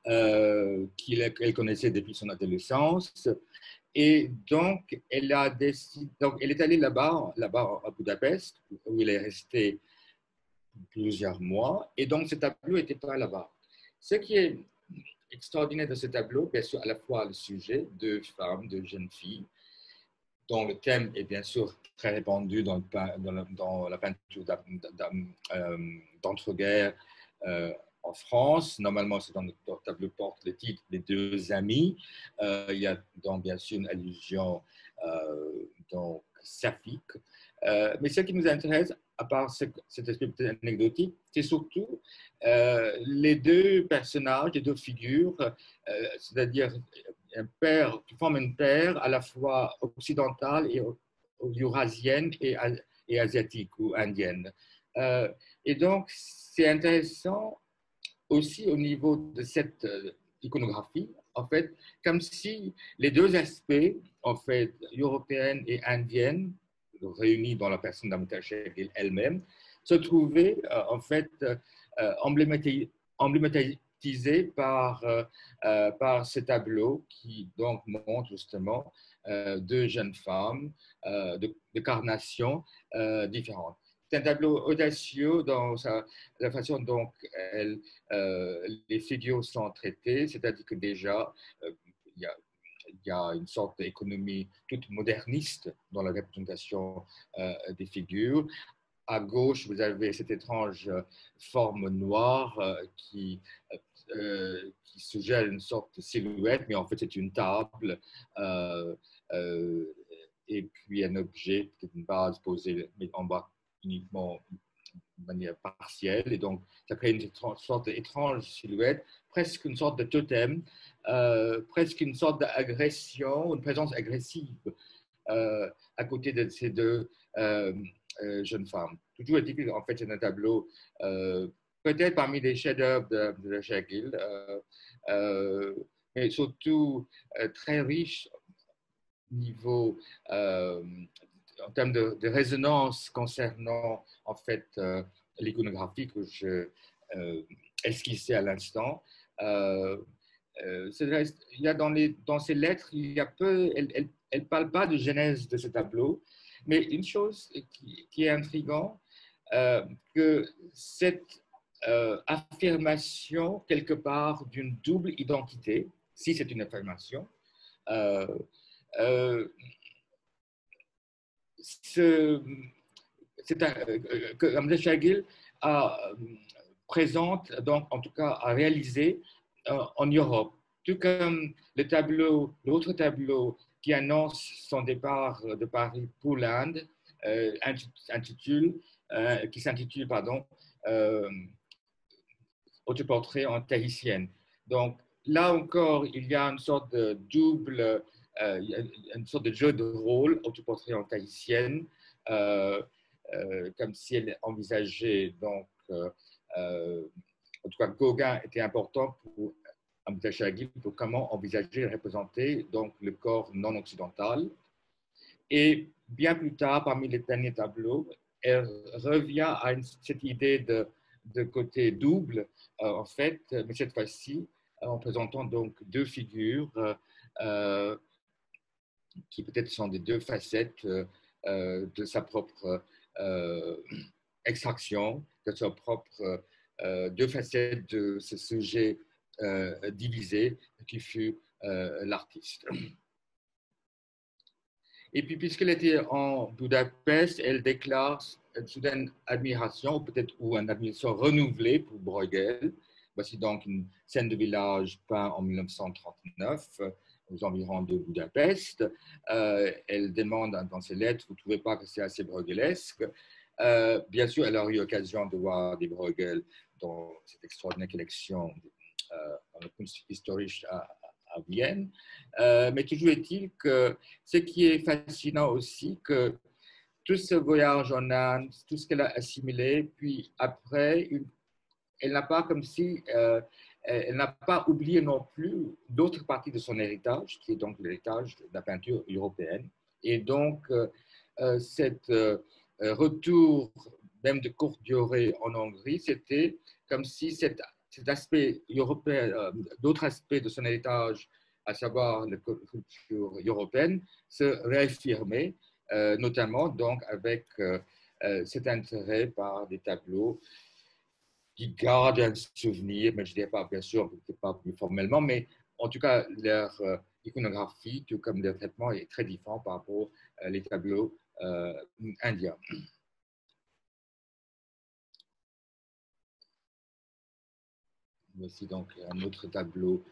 qu'elle connaissait depuis son adolescence. Et donc, elle est allée là-bas à Budapest, où elle est restée plusieurs mois. Et donc, ce tableau n'était pas là-bas. Ce qui est extraordinaire de ce tableau, bien sûr, à la fois le sujet, deux femmes, deux jeunes filles, dont le thème est bien sûr très répandu dans la peinture d'entre-guerres en France. Normalement, c'est dans le tableau porte le titre Les deux amis. Il y a donc bien sûr une allusion donc saphique. Mais ce qui nous intéresse, à part cet aspect anecdotique, c'est surtout les deux personnages, les deux figures, c'est-à-dire un père qui forme une paire à la fois occidentale et eurasienne et asiatique ou indienne. Et donc, c'est intéressant aussi au niveau de cette iconographie, en fait, comme si les deux aspects, en fait, européenne et indienne, réunis dans la personne d'Amrita Shagil elle-même, se trouvaient en fait emblématisés par ce tableau qui donc montre justement deux jeunes femmes de carnations différentes. C'est un tableau audacieux dans la façon dont les figures sont traitées, c'est-à-dire que déjà, il y a une sorte d'économie toute moderniste dans la représentation des figures. À gauche, vous avez cette étrange forme noire qui suggère une sorte de silhouette, mais en fait, c'est une table et puis un objet, peut-être une base posée en bas uniquement de manière partielle. Et donc, ça crée une sorte d'étrange silhouette, presque une sorte de totem, presque une sorte d'agression, une présence agressive à côté de ces deux jeunes femmes. Toujours est-il en fait, c'est un tableau peut-être parmi les chefs-d'œuvre de Shagil, mais surtout très riche au niveau en termes de résonance concernant en fait l'iconographie que je esquissais à l'instant. Il y a dans ces lettres, il y a peu, elle ne parle pas de genèse de ce tableau, mais une chose qui est intrigante, que cette affirmation quelque part d'une double identité, si c'est une affirmation, que Amrita Shagil présente, donc en tout cas a réalisé en Europe. Tout comme l'autre tableau qui annonce son départ de Paris pour l'Inde, qui s'intitule, autoportrait en tahitienne. Donc, là encore, il y a une sorte de double, une sorte de jeu de rôle, autoportrait en tahitienne, comme si elle envisageait, donc, en tout cas, Gauguin était important pour Amrita Shergill pour comment envisager et représenter donc, le corps non occidental. Et bien plus tard, parmi les derniers tableaux, elle revient à cette idée de côté double, en fait, mais cette fois-ci, en présentant donc deux figures qui peut-être sont des deux facettes de sa propre extraction, de sa propre deux facettes de ce sujet divisé qui fut l'artiste. Et puis, puisqu'elle était en Budapest, elle déclare une soudaine admiration, peut-être ou une admiration renouvelée pour Bruegel. Voici donc une scène de village peinte en 1939 aux environs de Budapest. Elle demande dans ses lettres, vous ne trouvez pas que c'est assez bruegelesque? Bien sûr, elle a eu l'occasion de voir des Bruegel dans cette extraordinaire collection dans le Kunsthistorische à Vienne. Mais toujours est-il que ce qui est fascinant aussi, que tout ce voyage en Inde, tout ce qu'elle a assimilé, puis après, elle n'a pas comme si, elle n'a pas oublié non plus d'autres parties de son héritage, qui est donc l'héritage de la peinture européenne. Et donc, cet retour, même de courte durée en Hongrie, c'était comme si cet aspect européen, d'autres aspects de son héritage, à savoir la culture européenne, se réaffirmaient, notamment donc avec cet intérêt par des tableaux qui gardent un souvenir, mais je ne dirais pas, bien sûr, pas plus formellement, mais en tout cas, leur iconographie, tout comme leur traitement, est très différent par rapport aux tableaux indiens. Voici donc un autre tableau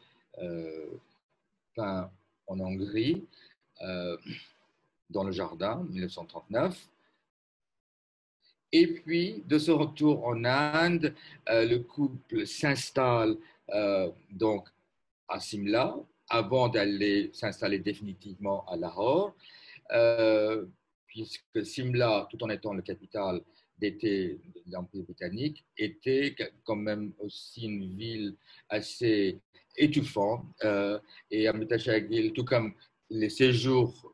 peint en Hongrie, dans le jardin, 1939. Et puis, de ce retour en Inde, le couple s'installe donc à Simla avant d'aller s'installer définitivement à Lahore, puisque Simla, tout en étant la capitale d'été de l'Empire britannique, était quand même aussi une ville assez étouffante. Et Amrita Shergill, tout comme les séjours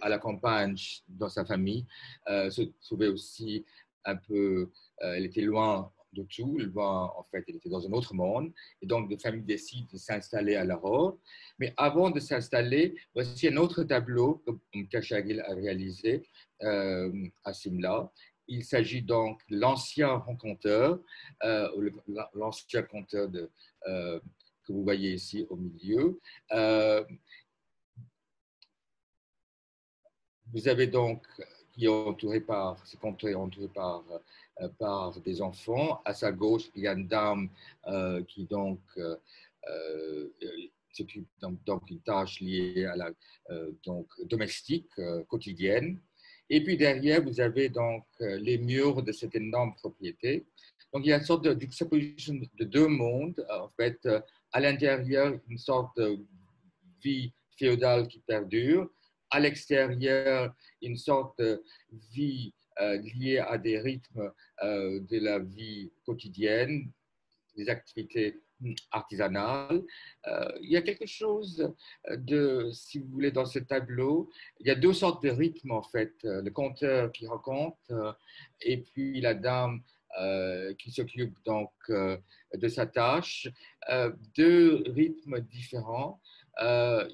à la campagne dans sa famille, se trouvait aussi un peu, elle était loin de tout, en fait, elle était dans un autre monde, et donc la famille décide de s'installer à Lahore. Mais avant de s'installer, voici un autre tableau que Amrita Shergill a réalisé à Simla. Il s'agit donc de l'ancien conteur, l'ancien conteur que vous voyez ici au milieu. Vous avez donc, qui est entouré par, ce conteur est entouré par des enfants. À sa gauche, il y a une dame qui donc s'occupe donc une tâche liée à la donc domestique quotidienne. Et puis derrière, vous avez donc les murs de cette énorme propriété. Donc il y a une sorte de juxtaposition de deux mondes. En fait, à l'intérieur, une sorte de vie féodale qui perdure. À l'extérieur, une sorte de vie liée à des rythmes de la vie quotidienne, des activités artisanales. Il y a quelque chose de, si vous voulez, dans ce tableau, il y a deux sortes de rythmes en fait. Le conteur qui raconte et puis la dame qui s'occupe donc de sa tâche. Deux rythmes différents,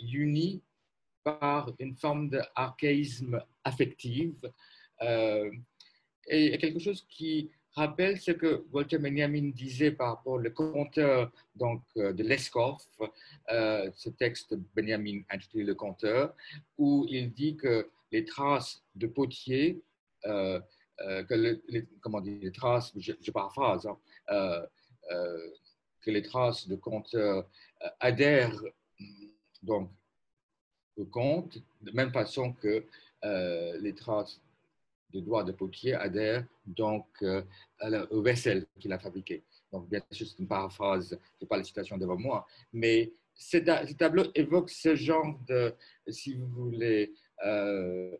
unis par une forme d'archaïsme affectif. Et il y a quelque chose qui rappelle ce que Walter Benjamin disait par rapport au conteur donc, de Leskov, ce texte de Benjamin intitulé Le conteur, où il dit que les traces de potier, comment dire, les traces, je paraphrase, hein, que les traces de conteur adhèrent donc au conte, de même façon que les traces de doigts de potier adhèrent donc aux vaisselles qu'il a fabriquées. Donc, bien sûr, c'est une paraphrase, je n'ai pas la citation devant moi, mais ce tableau évoque ce genre de, si vous voulez, euh,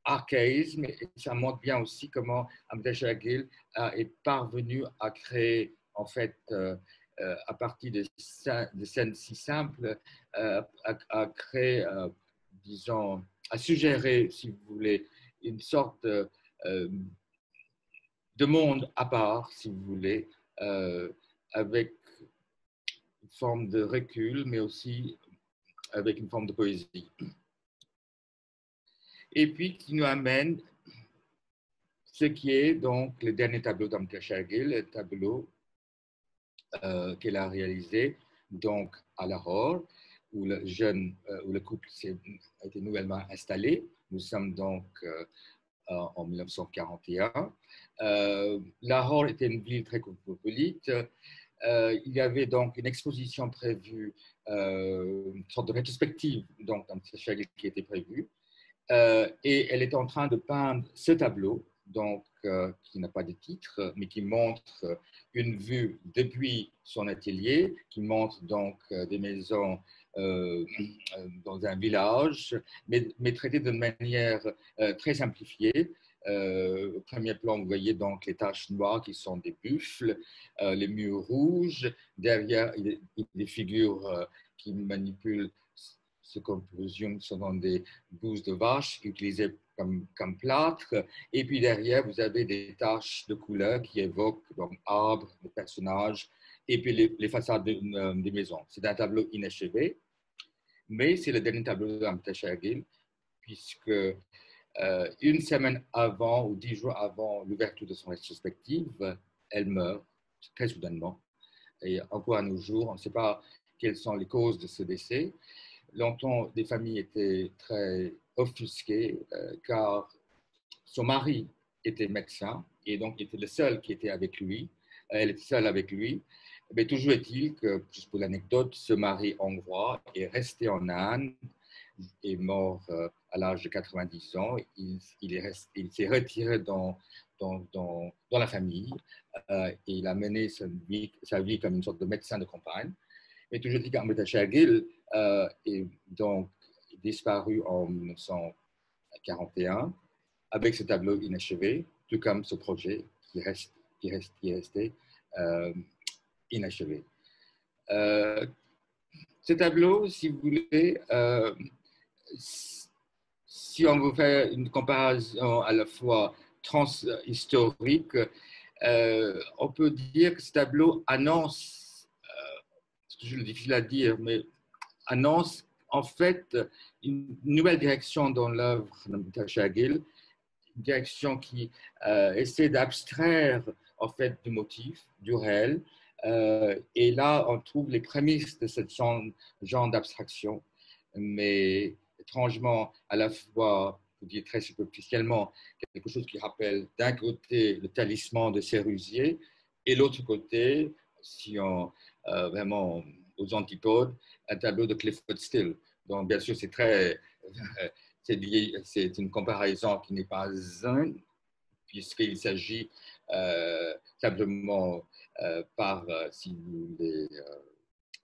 archaïsme, et ça montre bien aussi comment Amjad Shagil est parvenu à créer, en fait, à partir de scènes si simples, à créer, disons, à suggérer, si vous voulez, une sorte de monde à part, si vous voulez, avec une forme de recul, mais aussi avec une forme de poésie. Et puis qui nous amène ce qui est donc le dernier tableau d'Amjad Shagil, le tableau qu'elle a réalisé donc à Lahore, où où le couple a été nouvellement installé. Nous sommes donc en 1941. Lahore était une ville très cosmopolite. Il y avait donc une exposition prévue, une sorte de rétrospective donc, d'Amjad Shagil qui était prévue. Et elle est en train de peindre ce tableau, donc, qui n'a pas de titre, mais qui montre une vue depuis son atelier, qui montre donc des maisons dans un village, mais traitées d'une manière très simplifiée. Au premier plan, vous voyez donc les taches noires qui sont des buffles, les murs rouges. Derrière, il y a des figures qui manipulent ce qu'on présume sont des bouses de vache utilisées comme plâtre. Et puis derrière, vous avez des taches de couleur qui évoquent donc, arbres, des personnages, et puis les façades des maisons. C'est un tableau inachevé, mais c'est le dernier tableau d'Amjad Shagil, puisque une semaine avant ou 10 jours avant l'ouverture de son rétrospective, elle meurt très soudainement. Et encore à nos jours, on ne sait pas quelles sont les causes de ce décès. Longtemps, des familles étaient très offusquées car son mari était médecin et donc il était le seul qui était avec lui. Elle était seule avec lui. Mais toujours est-il que, juste pour l'anecdote, ce mari hongrois est resté en Inde, est mort à l'âge de 90 ans. Il s'est retiré dans la famille et il a mené sa vie comme une sorte de médecin de campagne. Mais toujours dit qu'Amjad Shagil est donc disparu en 1941 avec ce tableau inachevé, tout comme ce projet qui est resté inachevé. Ce tableau, si vous voulez, si on veut faire une comparaison à la fois transhistorique, on peut dire que ce tableau annonce, c'est toujours difficile à dire, mais annonce en fait une nouvelle direction dans l'œuvre d'Amjad Shagil, une direction qui essaie d'abstraire en fait du motif, du réel. Et là, on trouve les prémices de ce genre d'abstraction, mais étrangement, à la fois, pour dire très superficiellement, quelque chose qui rappelle d'un côté le talisman de Sérusier et l'autre côté, si on vraiment aux antipodes, un tableau de Clifford Still. Donc, bien sûr, c'est une comparaison qui n'est pas un, puisqu'il s'agit simplement par, si vous voulez,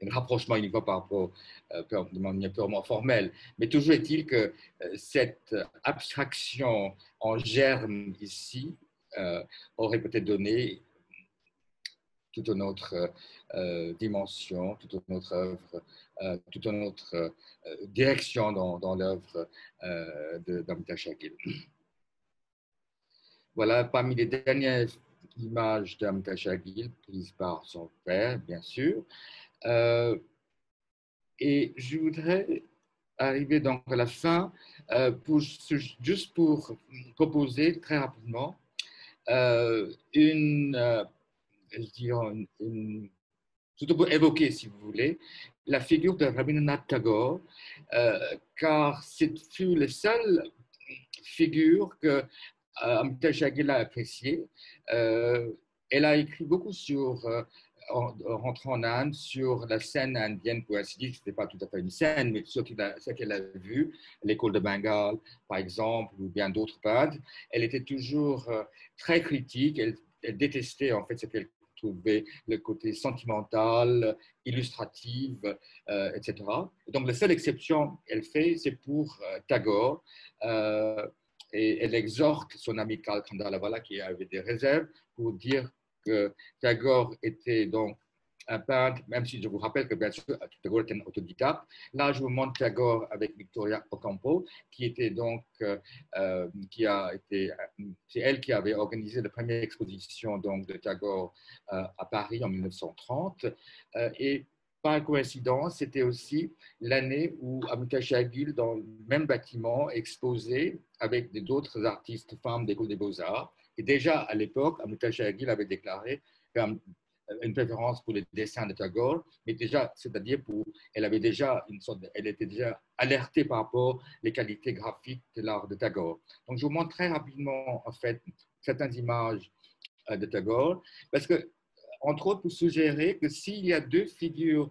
un rapprochement uniquement par rapport de manière purement formelle. Mais toujours est-il que cette abstraction en germe ici aurait peut-être donné toute une autre dimension, toute une autre œuvre, toute une autre direction dans l'œuvre d'Amjad Shagil. Voilà, parmi les dernières images d'Amjad Shagil, prises par son père, bien sûr. Et je voudrais arriver donc à la fin, juste pour proposer très rapidement je dirais surtout pour évoquer, si vous voulez, la figure de Rabindranath Tagore, car ce fut la seule figure que Amjad Shagil a appréciée. Elle a écrit beaucoup en rentrant en Inde, sur la scène indienne, pour ainsi dire. Ce n'était pas tout à fait une scène, mais ce qu'elle a vu, l'école de Bengale, par exemple, ou bien d'autres peintres. Elle était toujours très critique. Elle détestait en fait ce qu'elle trouver le côté sentimental, illustratif, etc. Et donc, la seule exception qu'elle fait, c'est pour Tagore. Et elle exhorte son ami Karl Kandalavala, qui avait des réserves, pour dire que Tagore était donc un peintre, même si je vous rappelle que bien sûr Tagore était un autodidacte. Là, je vous montre Tagore avec Victoria Ocampo, qui était donc, c'est elle qui avait organisé la première exposition donc de Tagore à Paris en 1930. Et par coïncidence, c'était aussi l'année où Amrita Shergill, dans le même bâtiment, exposait avec d'autres artistes femmes d'école des beaux-arts. Et déjà à l'époque, Amrita Shergill avait déclaré une préférence pour les dessins de Tagore, mais déjà, c'est-à-dire elle avait déjà elle était déjà alertée par rapport aux qualités graphiques de l'art de Tagore. Donc, je vous montre très rapidement, en fait, certaines images de Tagore, parce que, entre autres, pour suggérer que s'il y a deux figures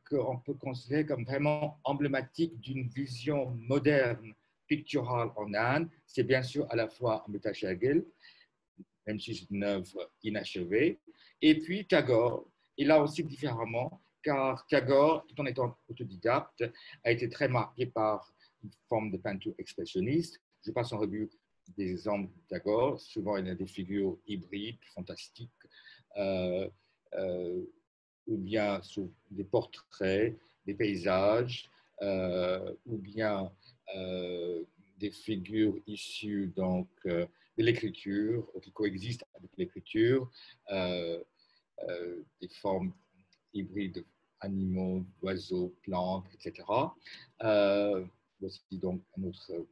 qu'on peut considérer comme vraiment emblématiques d'une vision moderne picturale en Inde, c'est bien sûr à la fois Amrita Shergill, même si c'est une œuvre inachevée. Et puis Tagore, et là aussi différemment, car Tagore, tout en étant autodidacte, a été très marqué par une forme de peinture expressionniste. Je passe en revue des exemples de Tagore. Souvent, il y a des figures hybrides, fantastiques, euh, euh, ou bien sous des portraits, des paysages, ou bien des figures issues donc, de l'écriture, qui coexistent avec l'écriture, des formes hybrides animaux, oiseaux, plantes, etc. Voici donc un autre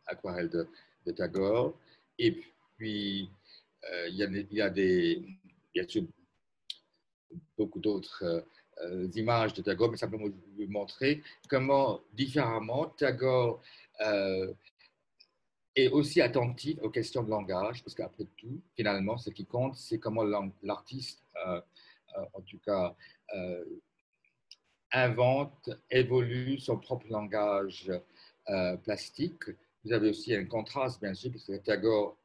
aquarelle de Tagore. Et puis, il y a bien sûr beaucoup d'autres images de Tagore, mais simplement je vais vous montrer comment différemment Tagore est aussi attentif aux questions de langage, parce qu'après tout, finalement, ce qui compte, c'est comment l'artiste, en tout cas, invente, évolue son propre langage plastique. Vous avez aussi un contraste, bien sûr, parce que Tagore,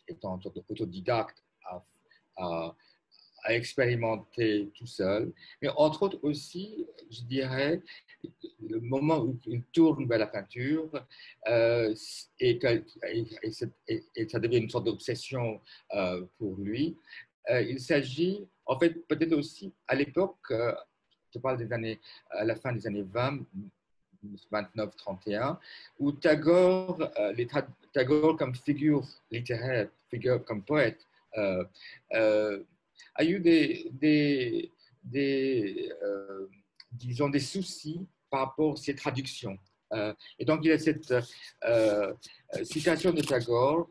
étant autodidacte, a expérimenter tout seul. Mais entre autres aussi, je dirais, le moment où il tourne vers la peinture et ça devient une sorte d'obsession pour lui, il s'agit, en fait, peut-être aussi à l'époque, je parle des années, à la fin des années 20, 29-31, où Tagore, Tagore comme figure littéraire, figure comme poète, euh, euh, a eu disons, des soucis par rapport à ses traductions. Et donc, il y a cette citation de Tagore,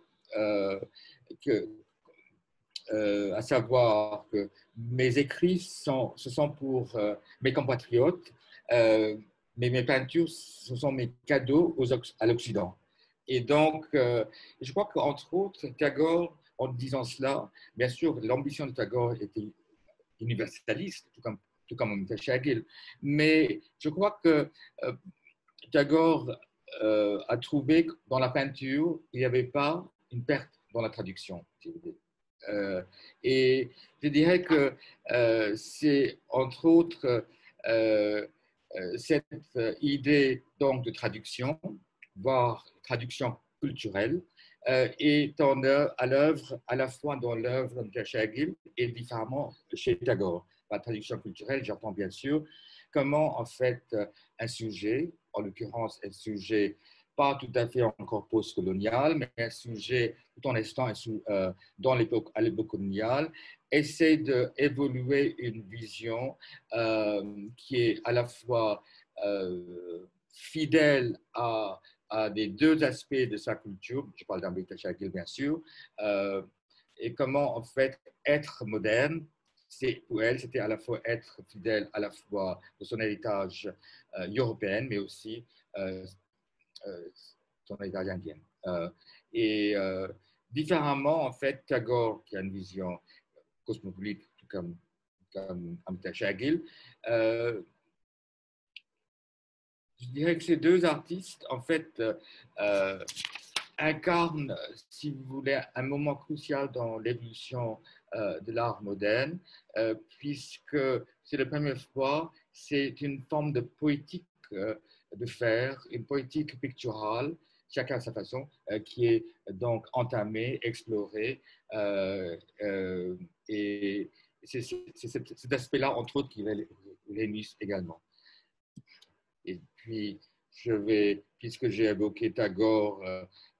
que, à savoir que mes écrits ce sont pour mes compatriotes, mais mes peintures, ce sont mes cadeaux à l'Occident. Et donc, je crois qu'entre autres, Tagore, en disant cela, bien sûr, l'ambition de Tagore était universaliste, tout comme Amrita Shergill, mais je crois que Tagore a trouvé que dans la peinture, il n'y avait pas une perte dans la traduction. Et je dirais que c'est entre autres cette idée donc de traduction, voire traduction culturelle, est à l'œuvre à la fois dans l'œuvre de Shergill et différemment chez Tagore. Par traduction culturelle, j'entends bien sûr comment en fait un sujet, en l'occurrence un sujet pas tout à fait encore post-colonial, mais un sujet tout en restant à l'époque coloniale, essaie d'évoluer une vision qui est à la fois fidèle à des deux aspects de sa culture, je parle d'Amrita Shergill bien sûr, et comment en fait être moderne, pour elle, c'était à la fois être fidèle à la fois de son héritage européen, mais aussi son héritage indien. Et différemment, en fait, Tagore, qui a une vision cosmopolite, tout comme Amrita Shergill, je dirais que ces deux artistes, en fait, incarne, si vous voulez, un moment crucial dans l'évolution de l'art moderne, puisque c'est la première fois, c'est une forme de poétique de faire, une poétique picturale, chacun à sa façon, qui est donc entamée, explorée, et c'est cet aspect-là, entre autres, qui réunissent également. Et puis, puisque j'ai évoqué Tagore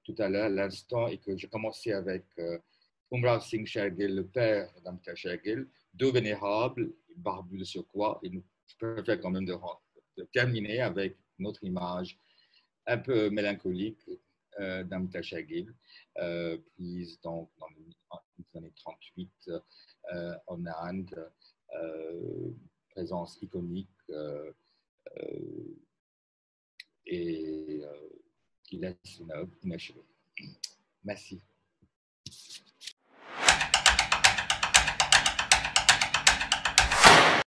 tout à l'heure, à l'instant, et que j'ai commencé avec Umra Singh Shergill, le père d'Amita Shergill, deux vénérables, barbus de surcroît, et je préfère quand même de terminer avec une autre image un peu mélancolique d'Amita Shergill, prise donc dans les années 38 en Inde, présence iconique et qui laisse une œuvre inachevée. Merci.